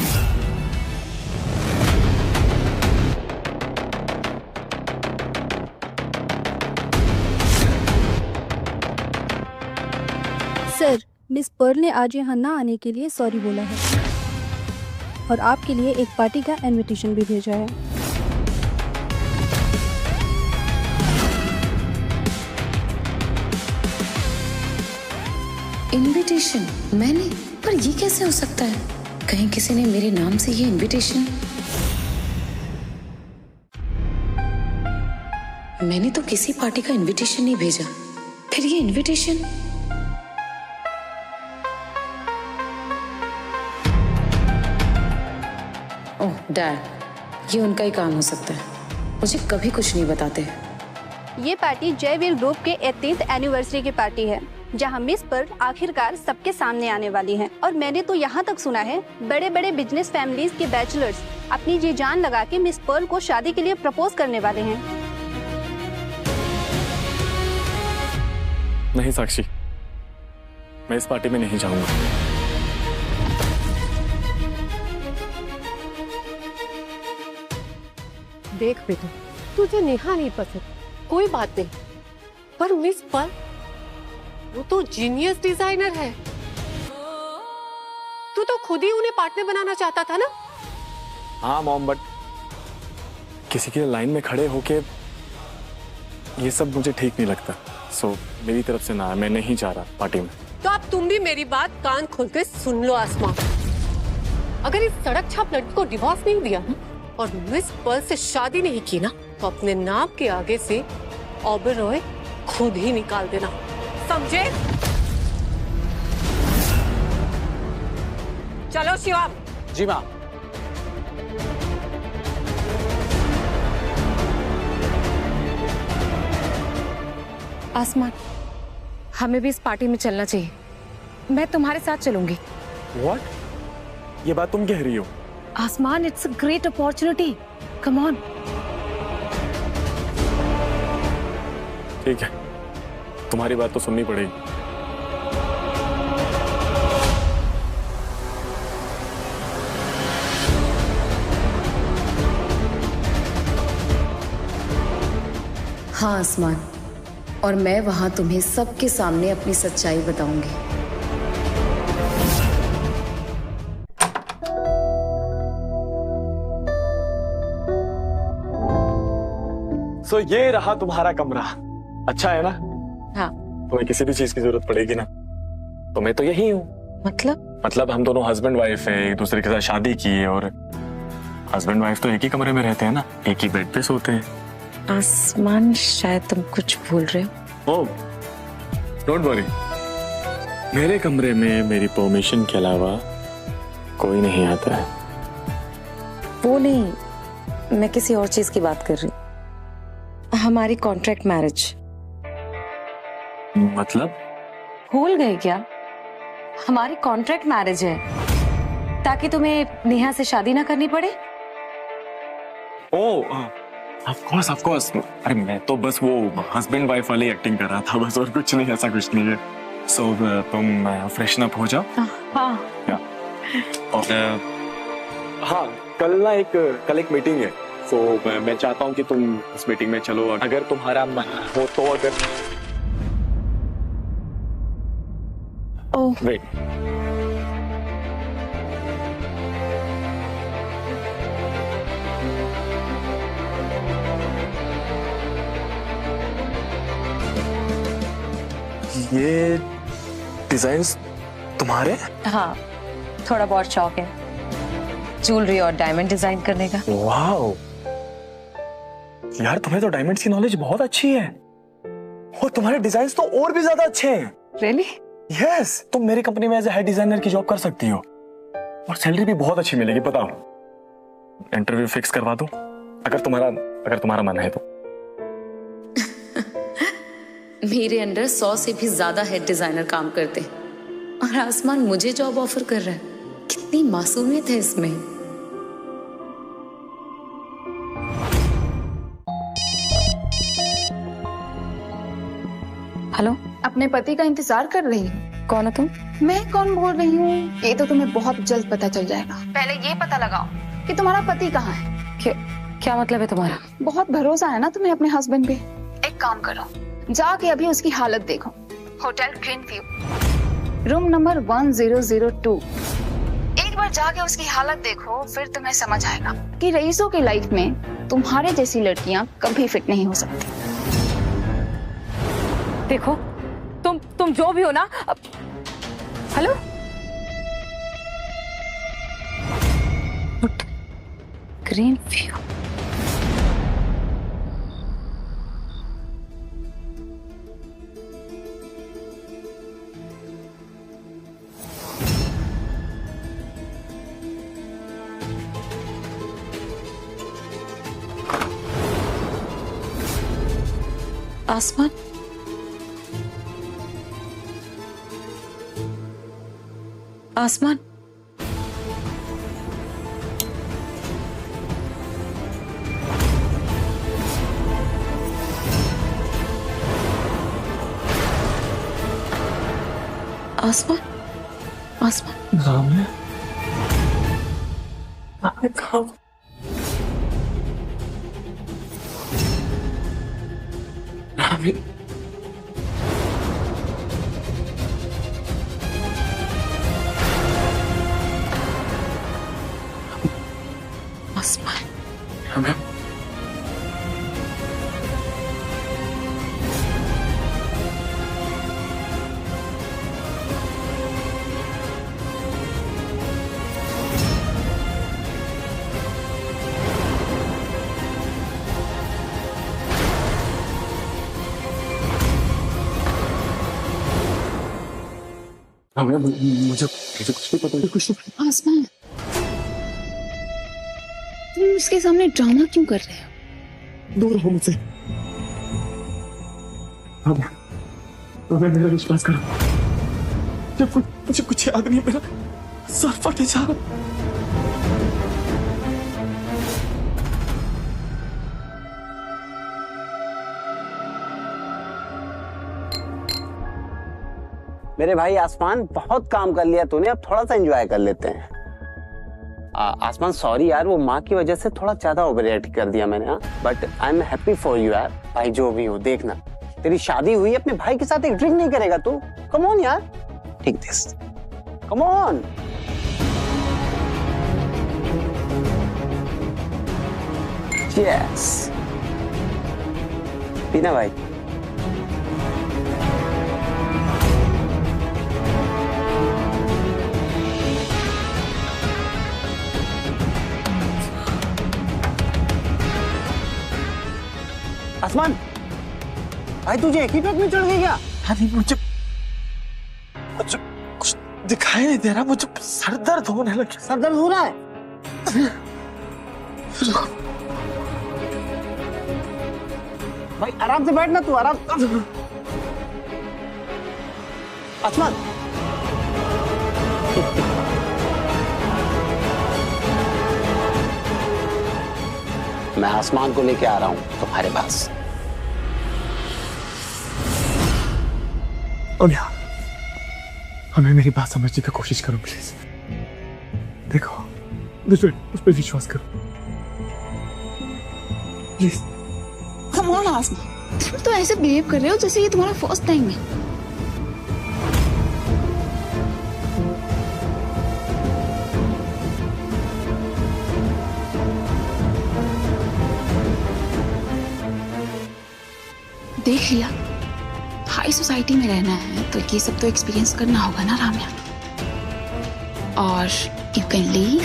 सर, मिस पर्ल ने आज यहाँ ना आने के लिए सॉरी बोला है और आपके लिए एक पार्टी का इनविटेशन भी भेजा है। इनविटेशन? मैंने? पर ये कैसे हो सकता है? कहीं किसी ने मेरे नाम से ये इनविटेशन? मैंने तो किसी पार्टी का इनविटेशन नहीं भेजा, फिर ये इनविटेशन? ओह डैड, ये उनका ही काम हो सकता है। मुझे कभी कुछ नहीं बताते। ये पार्टी जयवीर ग्रुप के 38th एनिवर्सरी की पार्टी है, जहां मिस पर्ल आखिरकार सबके सामने आने वाली हैं। और मैंने तो यहाँ तक सुना है बड़े बड़े बिजनेस फैमिलीज के बैचलर्स अपनी जी जान लगा के मिस पर्ल को शादी के लिए प्रपोज करने वाले हैं। नहीं साक्षी, मैं इस पार्टी में नहीं जाऊंगा। देख बेटा, तुझे नेहा नहीं पसंद, कोई बात नहीं, पर मिस पर्ल वो तो जीनियस डिजाइनर है। तू तो खुद ही उन्हें पार्टनर बनाना चाहता था ना? हाँ मॉम, बट किसी के लाइन में खड़े होके ये सब मुझे ठीक नहीं लगता। सो मेरी तरफ से ना, मैं नहीं जा रहा पार्टी में। तो अब तुम भी मेरी बात कान खोल के सुन लो आसमान। अगर इस सड़क छाप लड़की को डिवोर्स नहीं दिया और मिस पर्ल से शादी नहीं की ना, तो अपने नाम के आगे से ओबेरॉय खुद ही निकाल देना, समझे? चलो शिवम। जी माँ। आसमान, हमें भी इस पार्टी में चलना चाहिए। मैं तुम्हारे साथ चलूंगी। What? ये बात तुम कह रही हो? आसमान, it's a great opportunity, come on. ठीक है, तुम्हारी बात तो सुननी पड़ेगी। हाँ आसमान, और मैं वहां तुम्हें सबके सामने अपनी सच्चाई बताऊंगी। सो ये रहा तुम्हारा कमरा, अच्छा है ना? हाँ। तुम्हें किसी भी चीज की जरूरत पड़ेगी ना, तो मैं तो यही हूँ। मतलब हम दोनों हस्बैंड वाइफ है, एक दूसरे के साथ शादी की है, और हस्बैंड वाइफ तो एक ही कमरे में रहते हैं ना, एक ही बेड पे सोते हैं। आसमान, शायद तुम कुछ भूल रहे हो। ओह, डोंट वरी, मेरे कमरे में मेरी परमिशन के अलावा कोई नहीं आता है। वो नहीं, मैं किसी और चीज की बात कर रही हूँ। हमारी कॉन्ट्रैक्ट मैरिज। मतलब? भूल गए क्या? हमारी कॉन्ट्रैक्ट मैरिज है, ताकि तुम्हें नेहा से शादी ना करनी पड़े। ओह, ऑफ कोर्स। अरे मैं तो बस वो हस्बैंड वाइफ वाली एक्टिंग कर रहा था, बस, और कुछ नहीं, ऐसा कुछ नहीं है। सो तुम फ्रेशन अप हो जाओ। हाँ। और हाँ, कल एक मीटिंग है, सो मैं चाहता हूँ कि तुम उस मीटिंग में चलो, अगर तुम्हारा मन हो तो। अगर वेट, ये डिजाइन्स तुम्हारे? हाँ, थोड़ा बहुत शौक है ज्वेलरी और डायमंड डिजाइन करने का। वाओ यार, तुम्हें तो डायमंड्स की नॉलेज बहुत अच्छी है, और तुम्हारे डिजाइन्स तो और भी ज्यादा अच्छे हैं। रियली? यस, तुम मेरी कंपनी में एज ए हेड डिजाइनर की जॉब कर सकती हो, और सैलरी भी बहुत अच्छी मिलेगी। बताओ, इंटरव्यू फिक्स करवा दूं, अगर तुम्हारा मन है तो। मेरे अंडर 100 से भी ज्यादा हेड डिजाइनर काम करते हैं और आसमान मुझे जॉब ऑफर कर रहा है। कितनी मासूमियत है इसमें। हेलो, अपने पति का इंतजार कर रही हूँ। कौन हो तुम? मैं कौन बोल रही हूँ ये तो तुम्हें बहुत जल्द पता चल जाएगा। पहले ये पता लगाओ कि तुम्हारा पति कहाँ है। क्या मतलब है तुम्हारा? बहुत भरोसा है ना तुम्हें अपने हस्बैंड पे। एक काम करो, जाके अभी उसकी हालत देखो। Hotel green view, room number 1002। एक बार जाके उसकी हालत देखो, फिर तुम्हें समझ आएगा कि रईसों की लाइफ में तुम्हारे जैसी लड़कियां कभी फिट नहीं हो सकती। देखो तुम जो भी हो ना। Hello, green view. आसमान, आसमान, आसमान, आसमान। राम है, काम राम आसमान, हमें मुझे कुछ नहीं पता। कुछ आसमान, तुम उसके सामने ड्रामा क्यों कर रहे हो? दूर हो मुझसे। अब मेरा विश्वास करो, जब मुझे कुछ याद नहीं, मेरा सर फटे जा रहा। मेरे भाई आसमान, बहुत काम कर लिया तूने, अब थोड़ा सा एंजॉय कर लेते हैं। आसमान सॉरी यार, वो माँ की वजह से थोड़ा ज्यादा ओवर रिएक्ट कर दिया मैंने। But I am happy for you यार। भाई जो भी हो, देखना तेरी शादी हुई, अपने भाई के साथ एक ड्रिंक नहीं करेगा तू? कम ऑन यार, take this, come on. Yes, पीना भाई। आसमान भाई, तुझे एक ही पेट में चढ़ गई क्या? अरे मुझे कुछ दिखाई नहीं दे रहा, मुझे सर दर्द होने लगा। सर दर्द हो रहा है? भाई आराम से बैठना तू, आराम। आसमान, मैं आसमान को लेके आ रहा हूं तुम्हारे पास। ओलिया, हमें मेरी बात समझने की कोशिश करो प्लीज। देखो, मुझ पे विश्वास करो प्लीज। कम ऑन आसमान, तुम तो ऐसे बिहेव कर रहे हो जैसे ये तुम्हारा फर्स्ट टाइम है। देख लिया, हाई सोसाइटी में रहना है तो ये सब तो एक्सपीरियंस करना होगा ना राम्या। और यू कैन लीव।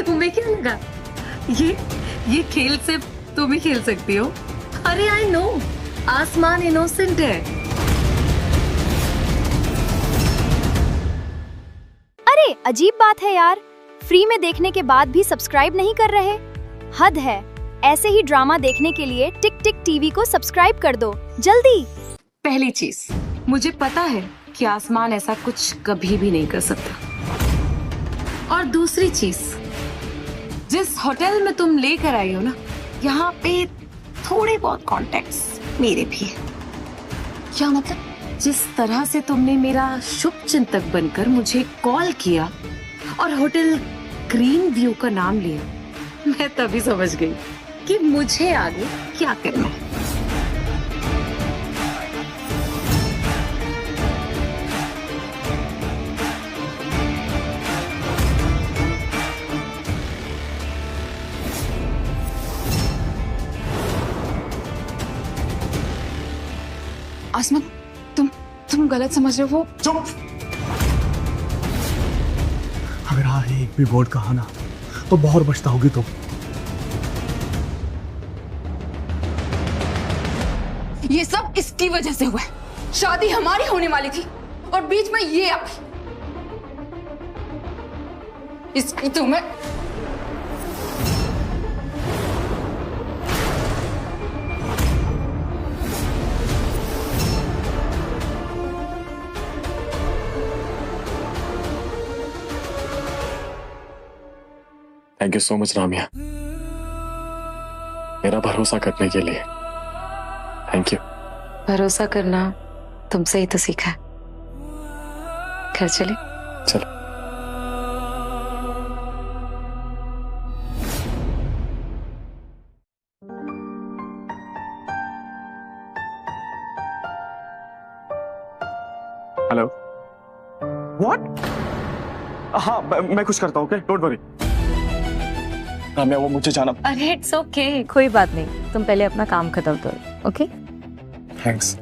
तुम्हें क्या लगा ये खेल सिर्फ तुम ही खेल सकती हो? अरे आई नो, आसमान इनोसेंट है। अरे अजीब बात है यार, फ्री में देखने के बाद भी सब्सक्राइब नहीं कर रहे? हद है। ऐसे ही ड्रामा देखने के लिए टिक टिक टीवी को सब्सक्राइब कर दो जल्दी। पहली चीज, मुझे पता है कि आसमान ऐसा कुछ कभी भी नहीं कर सकता। और दूसरी चीज, जिस होटल में तुम लेकर आई हो ना, यहाँ पे थोड़े बहुत कॉन्टेक्ट्स मेरे भी हैं। क्या मतलब? जिस तरह से तुमने मेरा शुभ चिंतक बनकर मुझे कॉल किया और होटल ग्रीन व्यू का नाम लिया, मैं तभी समझ गई कि मुझे आगे क्या करना है। आसमान, तुम गलत समझ रहे हो। चुप। अगर हाँ एक भी वर्ड कहा ना तो बहुत बचता होगी तुम। ये सब इसकी वजह से हुआ है। शादी हमारी होने वाली थी और बीच में ये आ गई। इसकी तो मैं thank you so much Ramiya, मेरा भरोसा करने के लिए। Thank you. भरोसा करना तुमसे ही तो सीखा है। घर चले? चलो। हेलो। व्हाट? हाँ मैं कुछ करता हूँ, ओके, डोंट वरी। रामिया वो मुझे जाना। अरे इट्स ओके, कोई बात नहीं, तुम पहले अपना काम खत्म करो। Okay thanks.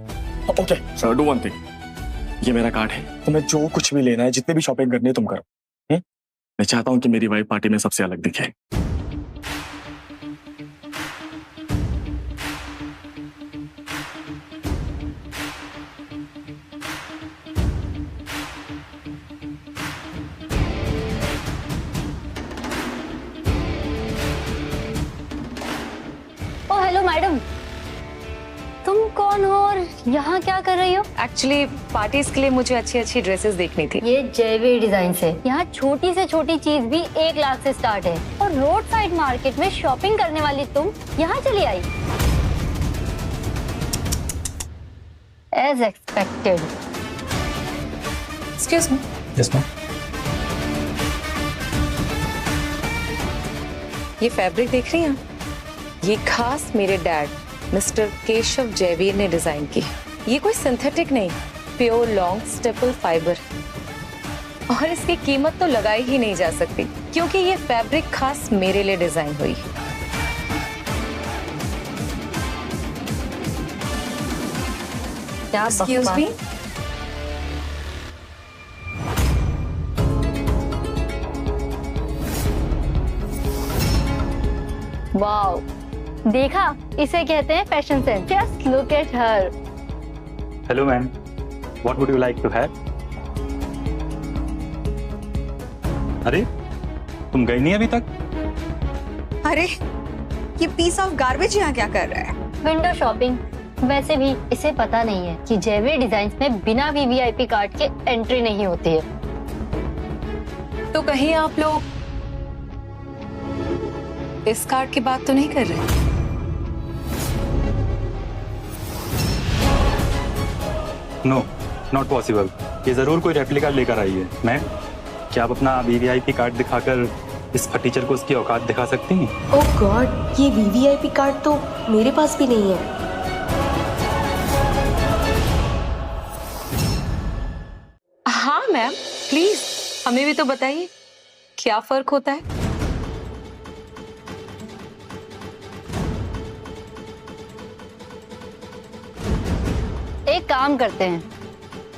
Okay sir, do one thing, ये मेरा कार्ड है, तुम्हें जो कुछ भी लेना है, जितने भी शॉपिंग करनी है तुम करो। मैं चाहता हूँ कि मेरी वाइफ पार्टी में सबसे अलग दिखे। हेलो मैडम, तुम कौन हो और यहाँ क्या कर रही हो? एक्चुअली पार्टीज के लिए मुझे अच्छी अच्छी ड्रेसेस देखनी थी। ये जयवीर डिजाइन है। यहाँ छोटी से छोटी चीज भी 1 लाख से स्टार्ट है और रोड साइड मार्केट में शॉपिंग करने वाली तुम यहाँ चली आई। As expected. Excuse me. Yes ma'am. ये फैब्रिक देख रही हैं? ये खास मेरे डैड मिस्टर केशव जयवीर ने डिजाइन की। ये कोई सिंथेटिक नहीं, प्योर लॉन्ग स्टेपल फाइबर। और इसकी कीमत तो लगाई ही नहीं जा सकती क्योंकि ये फैब्रिक खास मेरे लिए डिजाइन हुई। क्या एक्सक्यूज मी। वाओ, देखा, इसे कहते हैं fashion sense. Just look at her. Hello ma'am, what would you like to have? अरे तुम गई नहीं अभी तक? अरे ये पीस ऑफ गार्बेज यहाँ क्या कर रहा है? Window shopping. वैसे भी इसे पता नहीं है कि जयवीर डिजाइन्स में बिना वीवीआईपी कार्ड के एंट्री नहीं होती है। तो कहीं आप लोग इस कार्ड की बात तो नहीं कर रहे? No, not possible. ये जरूर कोई रेप्लिका लेकर आई है। मैम, क्या आप अपना वीवीआईपी कार्ड दिखाकर इस फटीचर को उसकी औकात दिखा सकती हैं? ओह गॉड, ये वीवीआईपी कार्ड तो मेरे पास भी नहीं है। हाँ मैम, प्लीज हमें भी तो बताइए क्या फर्क होता है। एक काम करते हैं,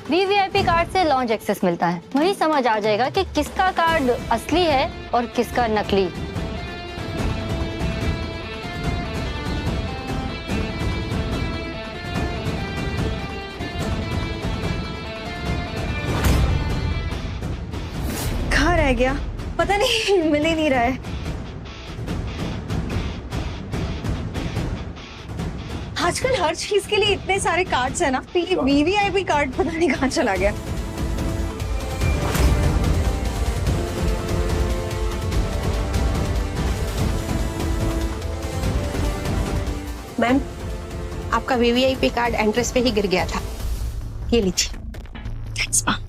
वीवीआईपी कार्ड से लॉन्च एक्सेस मिलता है, वही समझ आ जाएगा कि किसका कार्ड असली है और किसका नकली। कहाँ रह गया पता नहीं मिल ही नहीं रहा है। आजकल हर चीज के लिए इतने सारे कार्ड्स है ना, तो ये वीवीआईपी कार्ड पता नहीं कहाँ चला गया। मैम, आपका वीवीआईपी कार्ड एंट्रेंस पे ही गिर गया था, ये लीजिए। Thanks ma'am.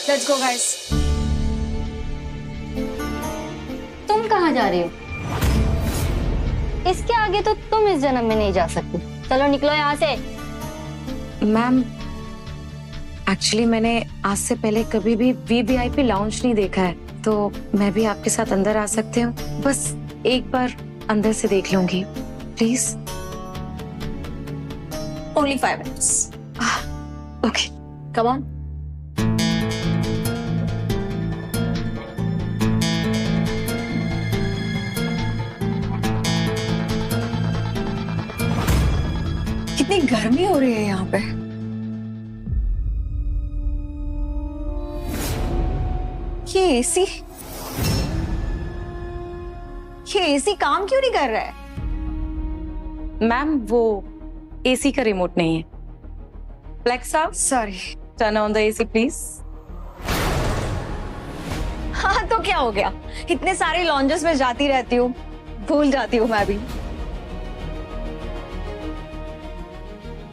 Let's go guys. तुम कहाँ जा रही हो? इसके आगे तो तुम इस जन्म में नहीं जा सकती। चलो निकलो यहाँ से। मैम, एक्चुअली मैंने आज से पहले कभी भी वीवीआईपी लाउंज नहीं देखा है, तो मैं भी आपके साथ अंदर आ सकती हूँ? बस एक बार अंदर से देख लूंगी please. Only 5 minutes. Okay, come on. कितनी गर्मी हो रही है यहाँ पे। ये एसी काम क्यों नहीं कर रहा है? मैम, वो एसी का रिमोट नहीं है। Alexa, sorry, turn on the AC please. हाँ तो क्या हो गया, इतने सारे लॉन्जेस में जाती रहती हूँ, भूल जाती हूँ मैं भी।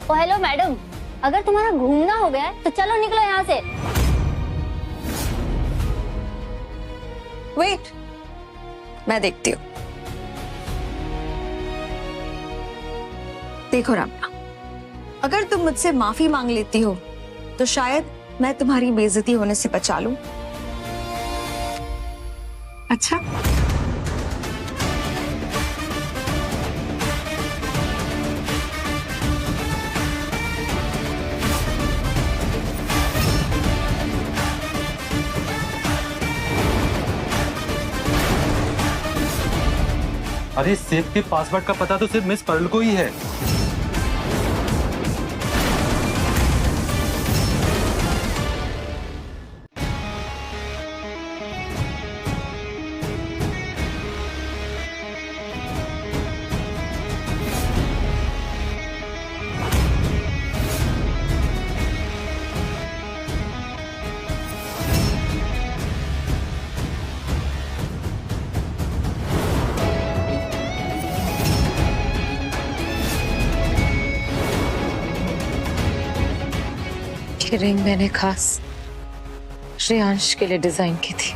ओ हेलो मैडम, अगर तुम्हारा घूमना हो गया है तो चलो निकलो यहाँ से। वेट, मैं देखती हूँ। देखो रमना, अगर तुम मुझसे माफी मांग लेती हो तो शायद मैं तुम्हारी बेइज्जती होने से बचा लूं। अच्छा? अरे सेफ के पासवर्ड का पता तो सिर्फ मिस पर्ल को ही है। ये रिंग मैंने खास श्रेयांश के लिए डिजाइन की थी।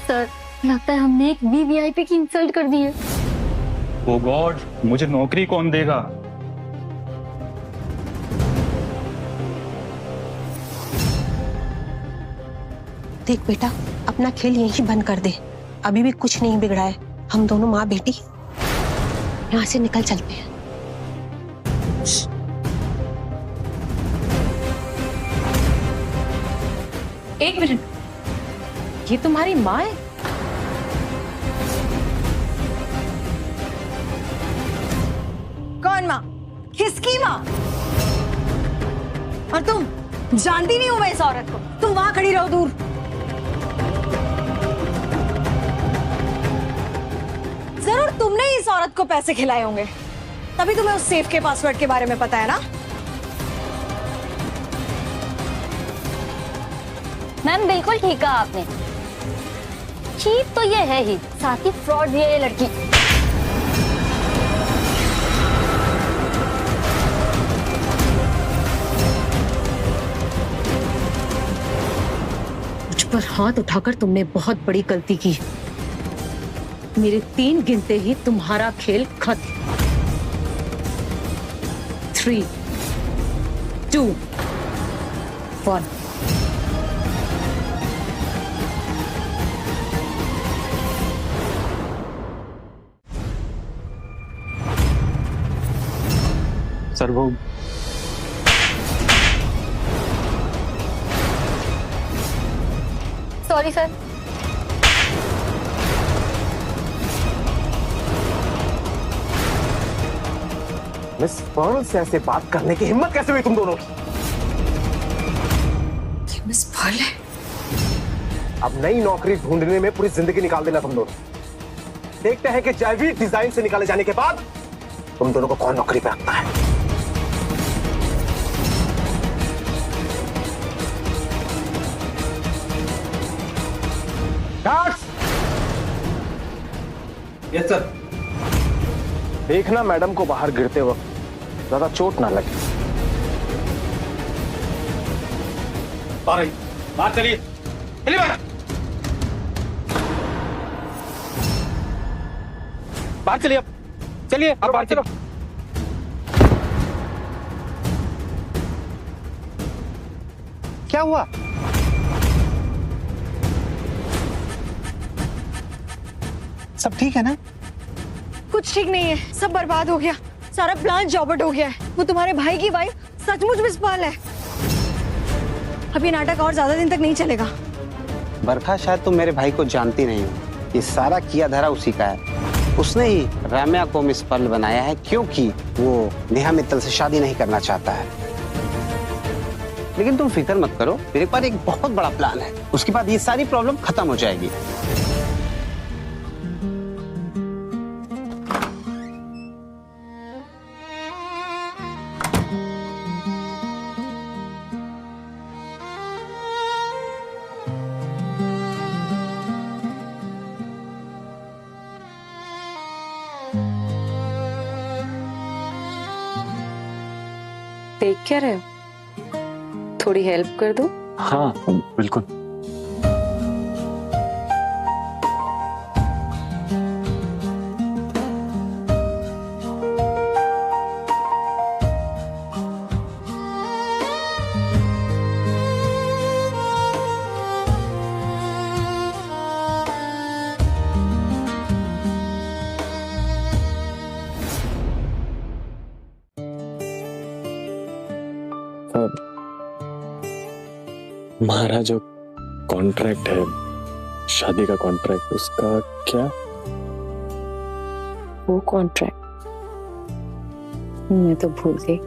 सर, लगता है हमने एक वीवीआईपी की इंसल्ट कर दी है। ओ गॉड, मुझे नौकरी कौन देगा? देख बेटा, अपना खेल यहीं बंद कर दे, अभी भी कुछ नहीं बिगड़ा है। हम दोनों माँ बेटी यहाँ से निकल चलते हैं। एक मिनट, ये तुम्हारी माँ है? कौन माँ? किसकी माँ? और तुम जानती नहीं हो मैं इस औरत को। तुम वहां खड़ी रहो दूर। जरूर तुमने इस औरत को पैसे खिलाए होंगे, तभी तुम्हें उस सेफ के पासवर्ड के बारे में पता है ना? मैम बिल्कुल ठीक कहा आपने। चीप तो ये है ही, साथ ही फ्रॉड भी है ये लड़की। मुझ पर हाथ उठाकर तुमने बहुत बड़ी गलती की। मेरे 3 गिनते ही तुम्हारा खेल खत्म। 3, 2, 1। सर वो सॉरी सर। मिस पर्ल से ऐसे बात करने की हिम्मत कैसे हुई तुम दोनों की? ये मिस पर्ल है। अब नई नौकरी ढूंढने में पूरी जिंदगी निकाल देना तुम दोनों। देखते हैं कि जयवीर डिजाइन से निकाले जाने के बाद तुम दोनों को कौन नौकरी पे रखता है। Yes sir. देखना मैडम को बाहर गिरते वक्त ज्यादा चोट ना लगे। बात चलिए, चलिए बाहर चलिए, अब चलिए अब बाहर चलो। क्या हुआ? सब ठीक है ना? कुछ ठीक नहीं है, सब बर्बाद हो गया, सारा प्लान चौपट हो गया है। वो तुम्हारे भाई की वाइफ सचमुच मिस पर्ल है। अभी नाटक और ज्यादा दिन तक नहीं चलेगा। बरखा, शायद तुम मेरे भाई को जानती नहीं हो। ये सारा किया धरा उसी का है। उसने ही राम्या को मिस पर्ल बनाया है क्योंकि वो नेहा मित्तल से शादी नहीं करना चाहता है। लेकिन तुम फिक्र मत करो, मेरे पास एक बहुत बड़ा प्लान है। उसके बाद ये सारी प्रॉब्लम खत्म हो जाएगी। देख क्या रहे हो? थोड़ी हेल्प कर दो? हाँ बिल्कुल। हमारा जो कॉन्ट्रैक्ट है, शादी का कॉन्ट्रैक्ट, उसका क्या? वो कॉन्ट्रैक्ट मैं तो भूल गई।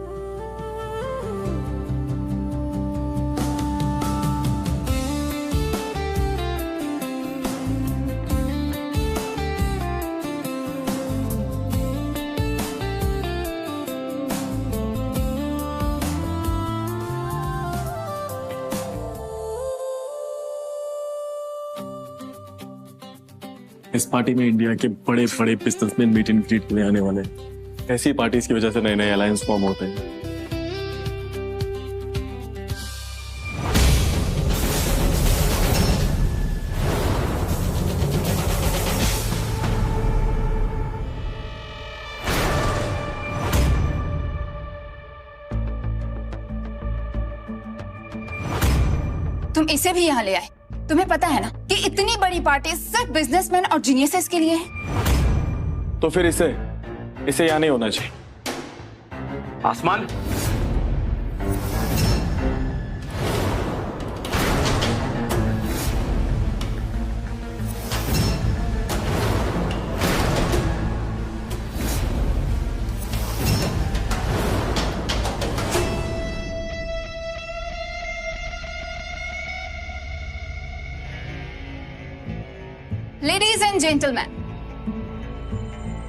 इस पार्टी में इंडिया के बड़े बड़े बिजनेसमैन मीट एंड ग्रीट के लिए आने वाले हैं। ऐसी पार्टीज की वजह से नए नए अलायंस फॉर्म होते हैं। तुम इसे भी यहाँ ले आए। तुम्हें पता है ना कि इतनी बड़ी पार्टी सिर्फ बिजनेसमैन और जीनियसेस के लिए है। तो फिर इसे यहाँ नहीं होना चाहिए। आसमान, लेडीज एंड जेंटलमैन,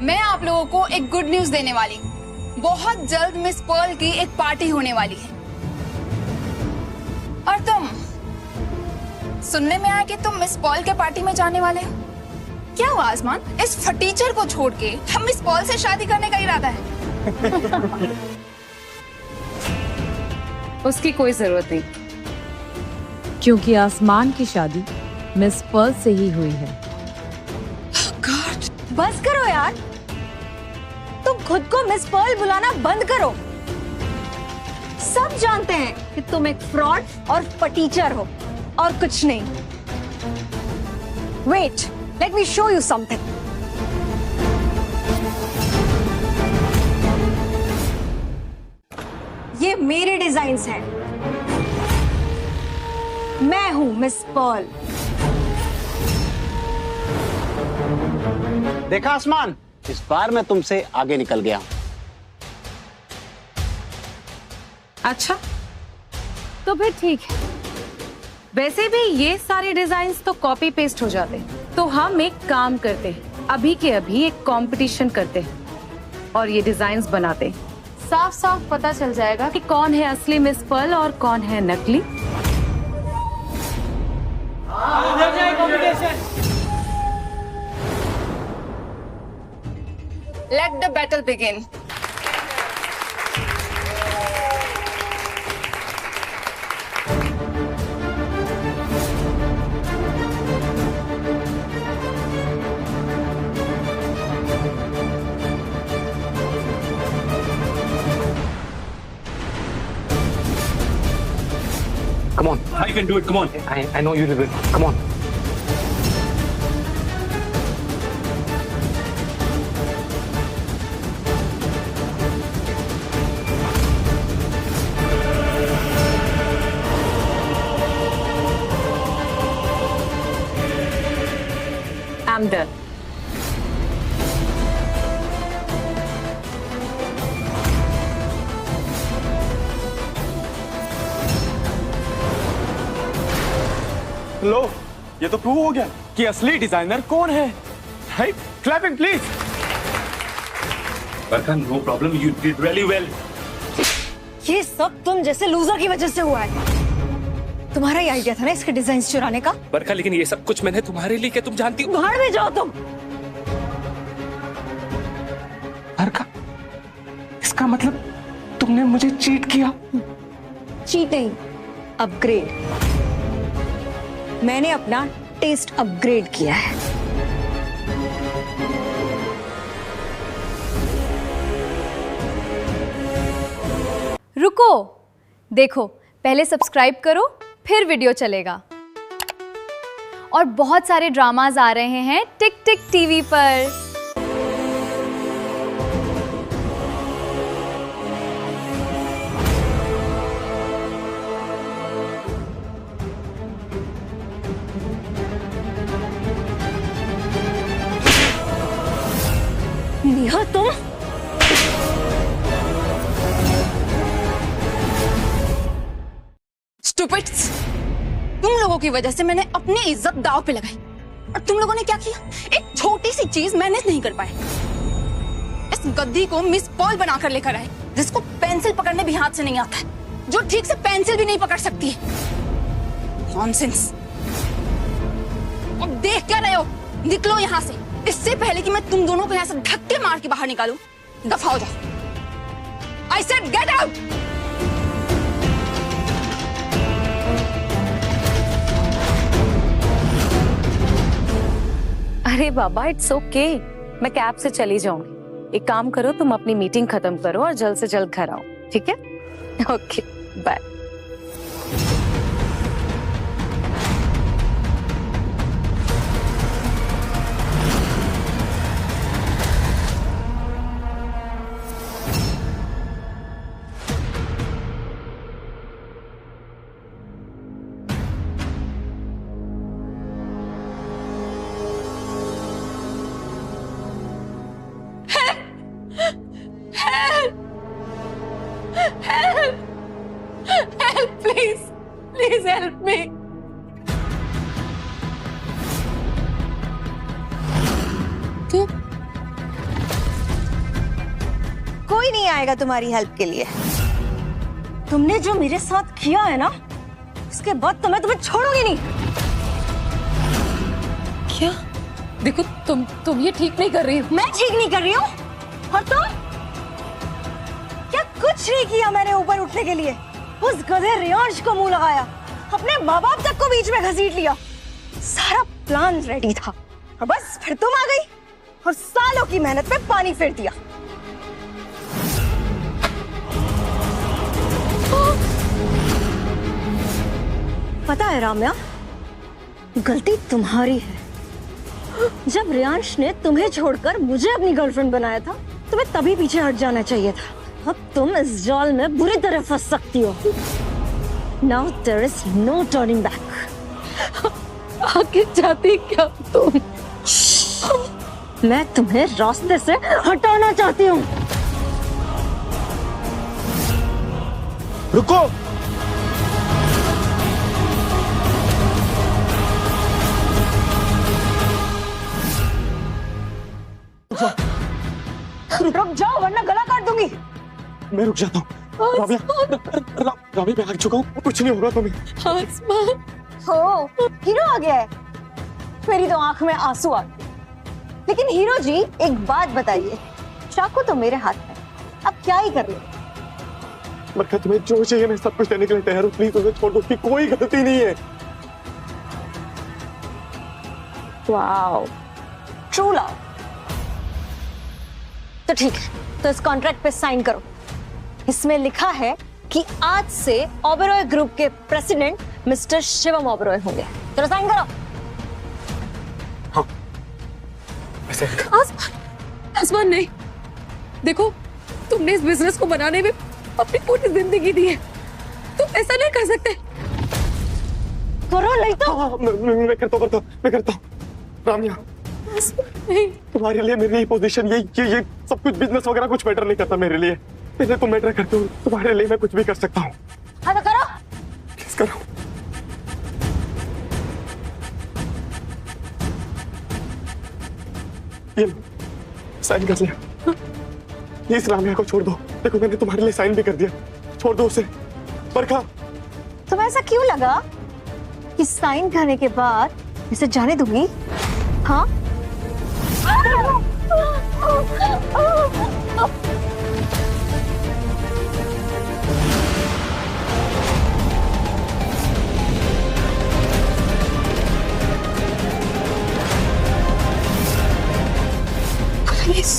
मैं आप लोगों को एक गुड न्यूज देने वाली हूँ। बहुत जल्द मिस पर्ल की एक पार्टी होने वाली है। और तुम, सुनने में आया कि तुम मिस पर्ल के पार्टी में जाने वाले हो। क्या हुआ आसमान, इस फटीचर को छोड़ के हम मिस पर्ल से शादी करने का इरादा है? उसकी कोई जरूरत नहीं, क्योंकि आसमान की शादी मिस पर्ल से ही हुई है। बस करो यार, तुम खुद को मिस पर्ल बुलाना बंद करो। सब जानते हैं कि तुम एक फ्रॉड और फटीचर हो और कुछ नहीं। Wait, let me show you something. मेरे डिजाइन्स हैं। मैं हूं मिस पर्ल। देखा आसमान, इस बार मैं तुमसे आगे निकल गया हूं। अच्छा, तो फिर ठीक है। वैसे भी ये सारे डिजाइन्स तो कॉपी पेस्ट हो जाते हैं, तो हम एक काम करते हैं, अभी के अभी एक कंपटीशन करते हैं और ये डिजाइन्स बनाते हैं। साफ साफ पता चल जाएगा कि कौन है असली मिस पर्ल और कौन है नकली। Let the battle begin. Come on. I can do it. Come on. I know you will. Come on. I'm done. लो, ये तो प्रूव हो गया कि असली डिजाइनर कौन है। Right? Clapping please. Barkha, no problem, you did really well. ये सब तुम जैसे लूजर की वजह से हुआ है। तुम्हारा ही आइडिया था ना इसके डिजाइन चुराने का। बरखा, लेकिन ये सब कुछ मैंने तुम्हारे लिए किया, तुम जानती हो। भाड़ में जाओ तुम। बरखा, इसका मतलब तुमने मुझे चीट किया। चीट नहीं, अपग्रेड। मैंने अपना टेस्ट अपग्रेड किया है। रुको, देखो, पहले सब्सक्राइब करो, फिर वीडियो चलेगा। और बहुत सारे ड्रामाज आ रहे हैं टिक टिक टीवी पर। नेहा, तुम स्टूपिड्स, तुम लोगों की वजह से मैंने अपनी इज्जत दांव पे लगाई और तुम लोगों ने क्या किया? एक छोटी सी चीज मैनेज नहीं कर पाए। इस गद्दी को मिस पर्ल बनाकर लेकर आए, जिसको पेंसिल पकड़ने भी हाथ से नहीं आता है, जो ठीक से पेंसिल भी नहीं पकड़ सकती है। नॉनसेंस। अब देख क्या रहे हो? निकलो यहाँ से, इससे पहले कि मैं तुम दोनों को यहाँ से धक्के मार के बाहर निकालूं। दफा हो जाओ। I said get out! अरे बाबा, इट्स ओके, मैं कैब से चली जाऊंगी। एक काम करो, तुम अपनी मीटिंग खत्म करो और जल्द से जल्द घर आओ, ठीक है? Okay, bye. Help, please. Please help me. क्यों? कोई नहीं आएगा तुम्हारी हेल्प के लिए। तुमने जो मेरे साथ किया है ना, उसके बाद तो मैं तुम्हें छोड़ूंगी नहीं। क्या? देखो, तुम ये ठीक नहीं कर रही हो। मैं ठीक नहीं कर रही हूँ? और तुम? क्या कुछ नहीं किया मैंने ऊपर उठने के लिए। उस गधे रियांश को मुंह लगाया, अपने माँ बाप तक को बीच में घसीट लिया। सारा प्लान रेडी था और बस फिर तुम आ गई और सालों की मेहनत पे पानी फेर दिया। पता है राम्या, गलती तुम्हारी है। जब रियांश ने तुम्हें छोड़कर मुझे अपनी गर्लफ्रेंड बनाया था, तुम्हें तभी पीछे हट जाना चाहिए था। अब तुम इस जाल में बुरी तरह फंस सकती हो। Now there is no turning back. आखिर चाहती क्या तुम? मैं तुम्हें रास्ते से हटाना चाहती हूँ। रुको। रुक जाओ वरना गला काट दूंगी। मैं रुक जाता हूँ। रामी मैं आ चुका हूँ, कुछ नहीं होगा तुम्हें। आसमान। हो, हीरो आ गया है। मेरी तो आंख में आंसू आ गए। लेकिन हीरो जी एक बात बताइए, चाकू तो मेरे हाथ में, अब क्या ही कर ले? बरखा तुम्हें जो चाहिए मैं सब कुछ देने के लिए तैयार हूँ, प्लीज उन्हें छोड़ दो, उसकी कोई गलती नहीं है। Wow, true love. तो ठीक है, तो इस कॉन्ट्रैक्ट पे साइन करो। इसमें लिखा है कि आज से ओबेरॉय ग्रुप के प्रेसिडेंट मिस्टर शिवम ओबेरॉय होंगे। चलो साइन करो। हाँ। आसमान नहीं, देखो तुमने इस बिजनेस को बनाने में अपनी पूरी जिंदगी दी है, तुम ऐसा नहीं कर सकते। करो नहीं तो। हाँ, मैं करता हूँ। रामिया, तुम्हारे लिए मेरी पोजीशन ये सब कुछ बिजनेस वगैरह कुछ मैटर नहीं करता मेरे लिए। पहले तुम मैटर करते हो, तुम्हारे लिए मैं कुछ भी कर सकता हूँ। हाँ तो करो। प्लीज करो। ये लो, साइन कर लिया। प्लीज रामिया को छोड़ दो। देखो मैंने तुम्हारे लिए साइन भी कर दिया, छोड़ दो उसे। बरखा, तुम्हें ऐसा क्यों लगा कि साइन करने के बाद इसे जाने दूंगी? हाँ? प्लीज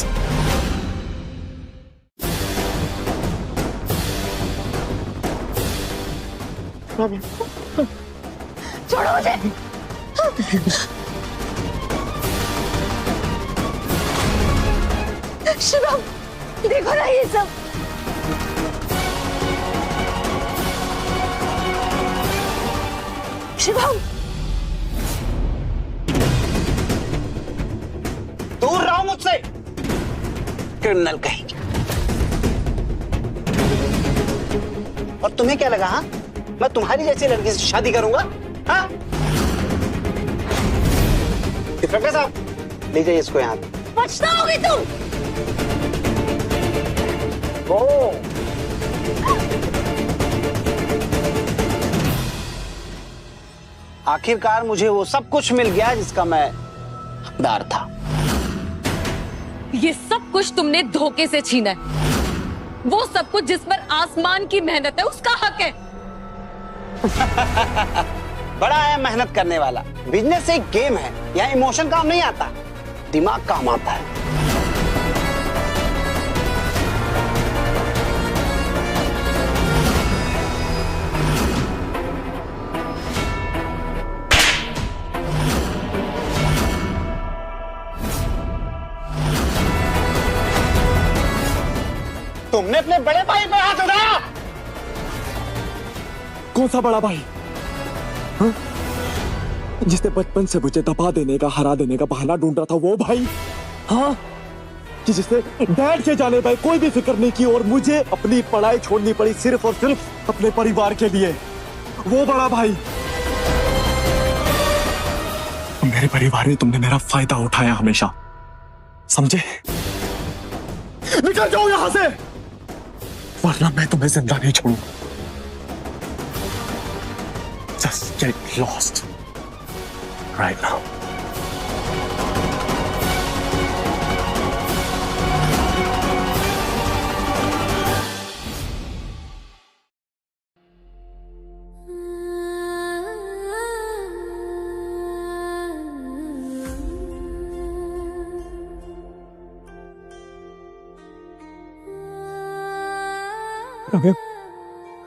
छोड़ो मुझे। शिवम, देखो ना ये सब। शिवम, दूर रहो मुझसे, क्रिमिनल कहेंगे। और तुम्हें क्या लगा? हाँ, मैं तुम्हारी जैसी लड़की से शादी करूंगा? हाँ? इंस्पेक्टर साहब, ले जाइए इसको यहाँ। पछताओगी तुम। आखिरकार मुझे वो सब कुछ मिल गया जिसका मैं हकदार था। ये सब कुछ तुमने धोखे से छीना है। वो सब कुछ जिस पर आसमान की मेहनत है उसका हक है। बड़ा है मेहनत करने वाला। बिजनेस एक गेम है, यहाँ इमोशन काम नहीं आता, दिमाग काम आता है। तुमने अपने बड़े भाई पे हाथ उठाया। कौन सा बड़ा भाई? हाँ? जिसने बचपन से मुझे दबा देने का, हरा देने का बहाना ढूंढ रहा था, वो भाई? हाँ? कि जिसने डैड के जाने भाई कोई भी फिक्र नहीं की और मुझे अपनी पढ़ाई छोड़नी पड़ी सिर्फ और सिर्फ अपने परिवार के लिए, वो बड़ा भाई? मेरे परिवार ने तुमने मेरा फायदा उठाया हमेशा, समझे? निकल जाओ यहां से, वरना मैं तुम्हें जिंदा नहीं छोड़ूंगा। Just get lost right now.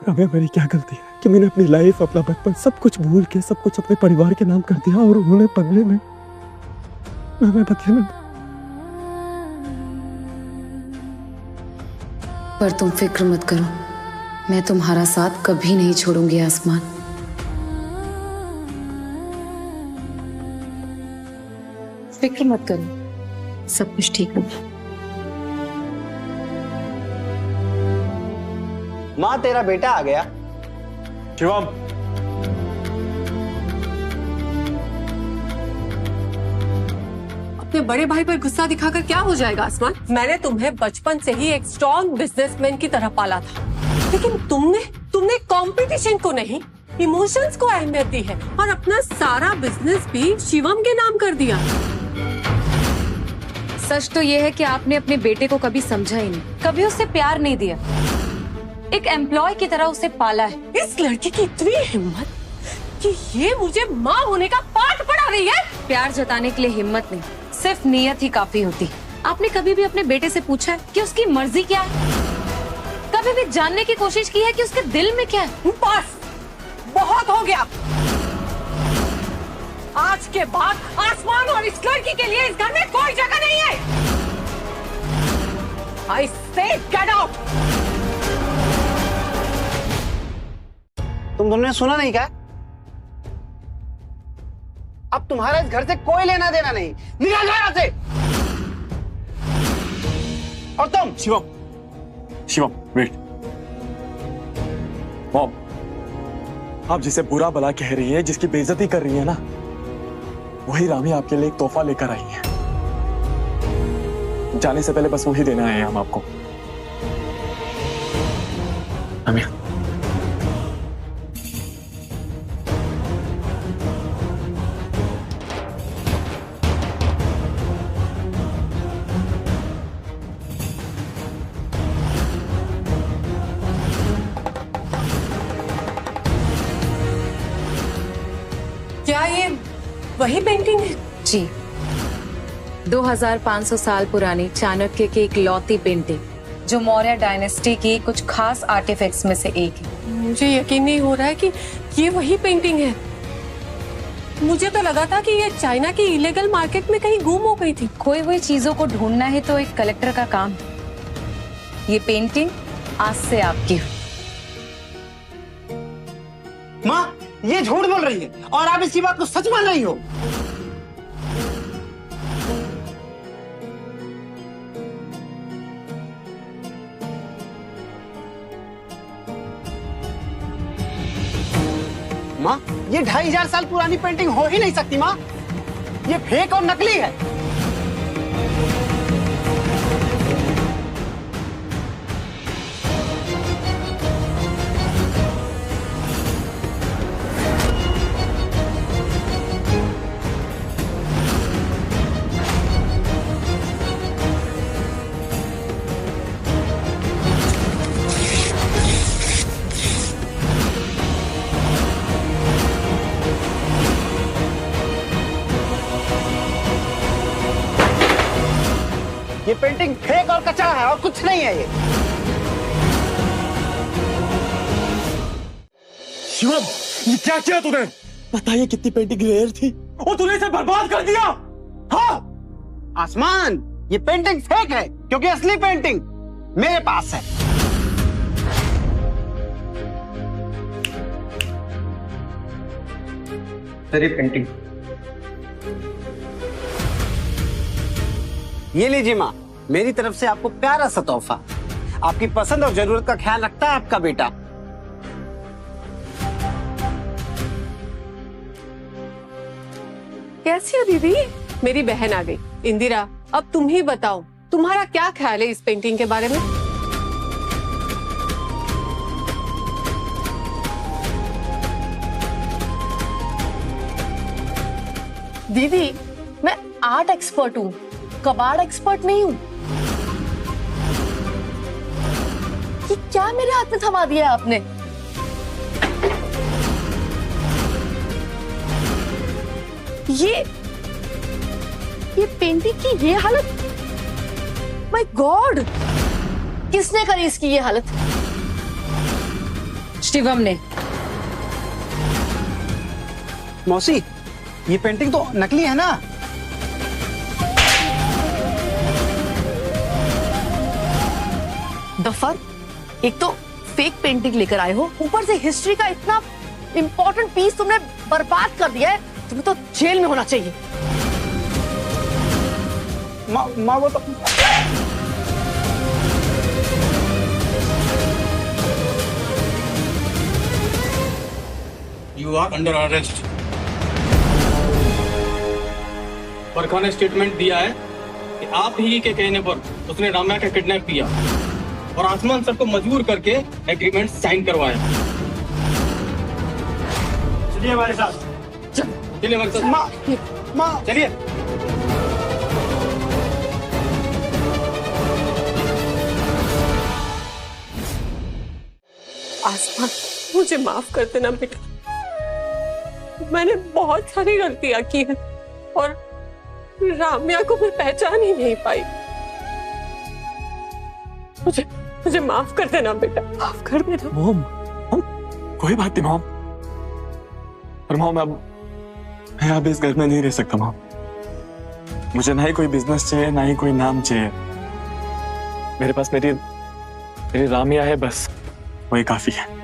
रम्या, मेरी क्या गलती है कि मैंने अपनी लाइफ, अपना बचपन सब कुछ भूल के सब कुछ अपने परिवार के नाम कर दिया और उन्होंने बदले में पर तुम फिक्र मत करो, मैं तुम्हारा साथ कभी नहीं छोड़ूंगी आसमान। फिक्र मत करो, सब कुछ ठीक होगा। माँ तेरा बेटा आ गया। शिवम, अपने बड़े भाई पर गुस्सा दिखाकर क्या हो जाएगा आसमान? मैंने तुम्हें बचपन से ही एक स्ट्रॉन्ग बिजनेसमैन की तरह पाला था, लेकिन तुमने कंपटीशन को नहीं, इमोशंस को अहमियत दी है और अपना सारा बिजनेस भी शिवम के नाम कर दिया। सच तो ये है कि आपने अपने बेटे को कभी समझा ही नहीं, कभी उससे प्यार नहीं दिया, एक एम्प्लॉय की तरह उसे पाला है। इस लड़की की इतनी हिम्मत कि ये मुझे माँ होने का पाठ पढ़ा रही है। प्यार जताने के लिए हिम्मत नहीं, सिर्फ नियत ही काफी होती। आपने कभी भी अपने बेटे से पूछा है कि उसकी मर्जी क्या है? कभी भी जानने की कोशिश की है कि उसके दिल में क्या है? बस बहुत हो गया। आज के बाद आसमान और इस लड़की के लिए इस घर में कोई जगह नहीं है। I say get out। तुम तुमने सुना नहीं क्या? अब तुम्हारा इस घर से कोई लेना देना नहीं, निकल जाओ यहाँ से। और तुम शिवम वेट। मॉम, आप जिसे बुरा भला कह रही है, जिसकी बेइज्जती कर रही है ना, वही रामी आपके लिए एक तोहफा लेकर आई है। जाने से पहले बस वही देना है हम आपको। रामिया, क्या ये वही पेंटिंग है? जी, 2500 साल पुरानी चाणक्य की एक लौती पेंटिंग, जो मौर्य डायनेस्टी की कुछ खास आर्टिफैक्ट्स में से एक है। मुझे यकीन नहीं हो रहा है कि ये वही पेंटिंग है। मुझे तो लगा था कि ये चाइना की इलीगल मार्केट में कहीं गुम हो गई थी। खोई हुई चीजों को ढूंढना है तो एक कलेक्टर का काम है। ये पेंटिंग आज से आपकी। माँ, ये झूठ बोल रही है और आप इसी बात को सच मान रही हो। माँ, ये 2500 साल पुरानी पेंटिंग हो ही नहीं सकती माँ। ये फेक और नकली है। ये पेंटिंग फेक और कचरा है और कुछ नहीं है ये। शिवम, ये क्या किया तूने? बताइए कितनी पेंटिंग रेयर थी और तूने इसे बर्बाद कर दिया। हाँ आसमान, ये पेंटिंग फेक है क्योंकि असली पेंटिंग मेरे पास है। तेरी पेंटिंग ये लीजिए माँ, मेरी तरफ से आपको प्यारा सा तोहफा। आपकी पसंद और जरूरत का ख्याल रखता है आपका बेटा। कैसी हो दीदी? मेरी बहन आ गई। इंदिरा, अब तुम ही बताओ, तुम्हारा क्या ख्याल है इस पेंटिंग के बारे में? दीदी, मैं आर्ट एक्सपर्ट हूँ, कबाड़ एक्सपर्ट नहीं हूँ। ये क्या मेरे हाथ में थमा दिया आपने? ये पेंटिंग की ये हालत, माय गॉड, किसने करी इसकी ये हालत? शिवम ने। मौसी, ये पेंटिंग तो नकली है ना? डफर, एक तो फेक पेंटिंग लेकर आए हो, ऊपर से हिस्ट्री का इतना इंपॉर्टेंट पीस तुमने बर्बाद कर दिया है। तुम्हें तो जेल में होना चाहिए। माँ वो तो You are under arrest. बरखा ने स्टेटमेंट दिया है कि आप ही के कहने पर उसने राम्या का किडनैप किया और आसमान सर को मजबूर करके एग्रीमेंट साइन करवाया। चलिए हमारे साथ, चलिए हमारे साथ। माँ चलिए। आसमान, मुझे माफ कर देना बेटा। मैंने बहुत सारी गलतियां की हैं और राम्या को मैं पहचान ही नहीं पाई। मुझे माफ कर देना बेटा, माफ कर देना। मॉम, कोई बात नहीं मॉम। पर मॉम अब मैं अब इस घर में नहीं रह सकता मॉम। मुझे ना ही कोई बिजनेस चाहिए, ना ही कोई नाम चाहिए। मेरे पास मेरी राम्या है, बस वही काफी है।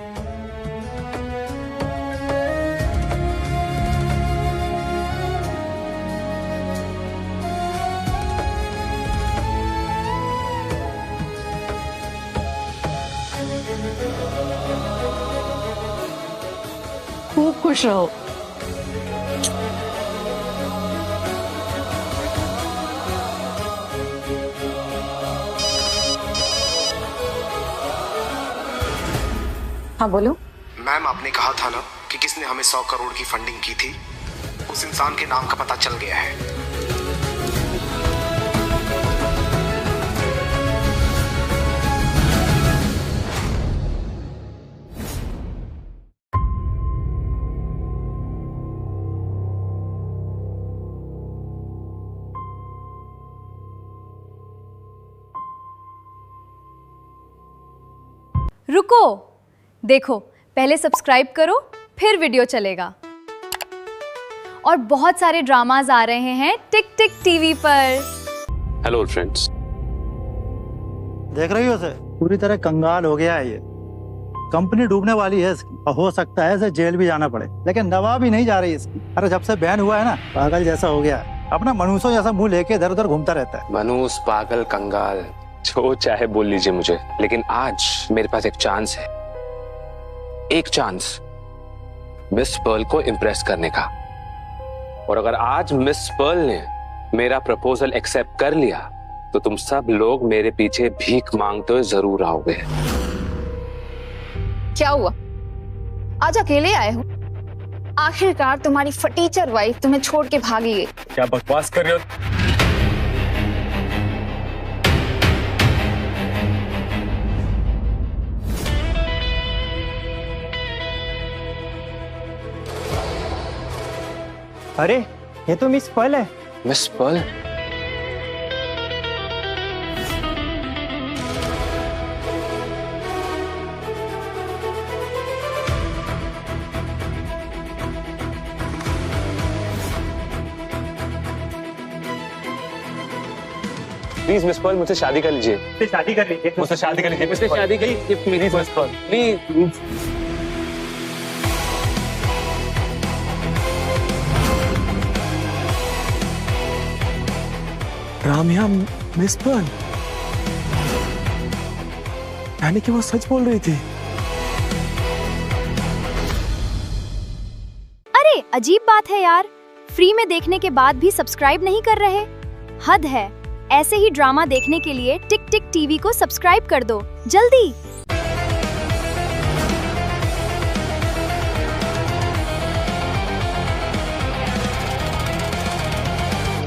खूब खुश रहो। हाँ बोलो। मैम, आपने कहा था ना कि किसने हमें 100 करोड़ की फंडिंग की थी, उस इंसान के नाम का पता चल गया है। रुको, देखो पहले सब्सक्राइब करो फिर वीडियो चलेगा। और बहुत सारे ड्रामाज आ रहे हैं टिक टिक टीवी पर। Hello friends. देख रही हो उसे, पूरी तरह कंगाल हो गया है ये। कंपनी डूबने वाली है इसकी और हो सकता है इसे जेल भी जाना पड़े, लेकिन दवा भी नहीं जा रही इसकी। अरे जब से बैन हुआ है ना, पागल जैसा हो गया है। अपना मनुष्यों जैसा मुंह लेके इधर उधर घूमता रहता है। मनुष्य, पागल, कंगाल, जो चाहे बोल लीजिए मुझे, लेकिन आज मेरे पास एक चांस है, एक चांस मिस पर्ल को इम्प्रेस करने का। और अगर आज मिस पर्ल ने मेरा प्रपोजल एक्सेप्ट कर लिया तो तुम सब लोग मेरे पीछे भीख मांगते हुए जरूर आओगे। क्या हुआ, आज अकेले आए हो? आखिरकार तुम्हारी फटीचर वाइफ तुम्हें छोड़ के भागी गई। क्या बकवास कर रहे हो? अरे ये तो मिस पर्ल है। Miss Pearl? Please miss Pearl, मुझसे शादी कर लीजिए। शादी कर लीजिए। मुझसे शादी कर लीजिए। मुझसे शादी कर लीजिए please miss Pearl, please. Ramya miss Pearl, यानी कि वो सच बोल रही थी। अरे अजीब बात है यार, फ्री में देखने के बाद भी सब्सक्राइब नहीं कर रहे। हद है। ऐसे ही ड्रामा देखने के लिए टिक टिक टीवी को सब्सक्राइब कर दो जल्दी।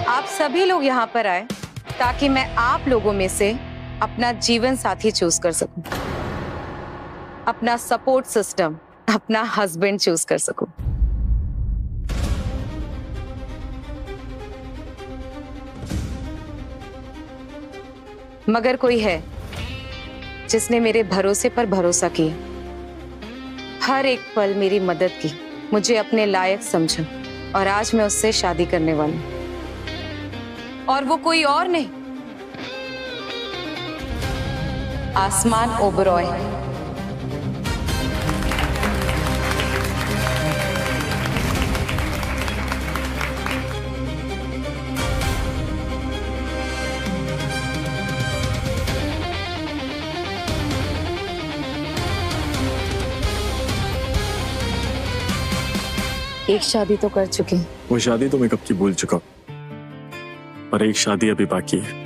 आप सभी लोग यहाँ पर आए ताकि मैं आप लोगों में से अपना जीवन साथी चूज कर सकूं, अपना सपोर्ट सिस्टम, अपना हस्बैंड चूज कर सकूं। मगर कोई है जिसने मेरे भरोसे पर भरोसा किया, हर एक पल मेरी मदद की, मुझे अपने लायक समझा और आज मैं उससे शादी करने वाली हूं। और वो कोई और नहीं, आसमान ओबरॉय। एक शादी तो कर चुके हैं। वो शादी तो मैं कब की भूल चुका हूं, और एक शादी अभी बाकी है।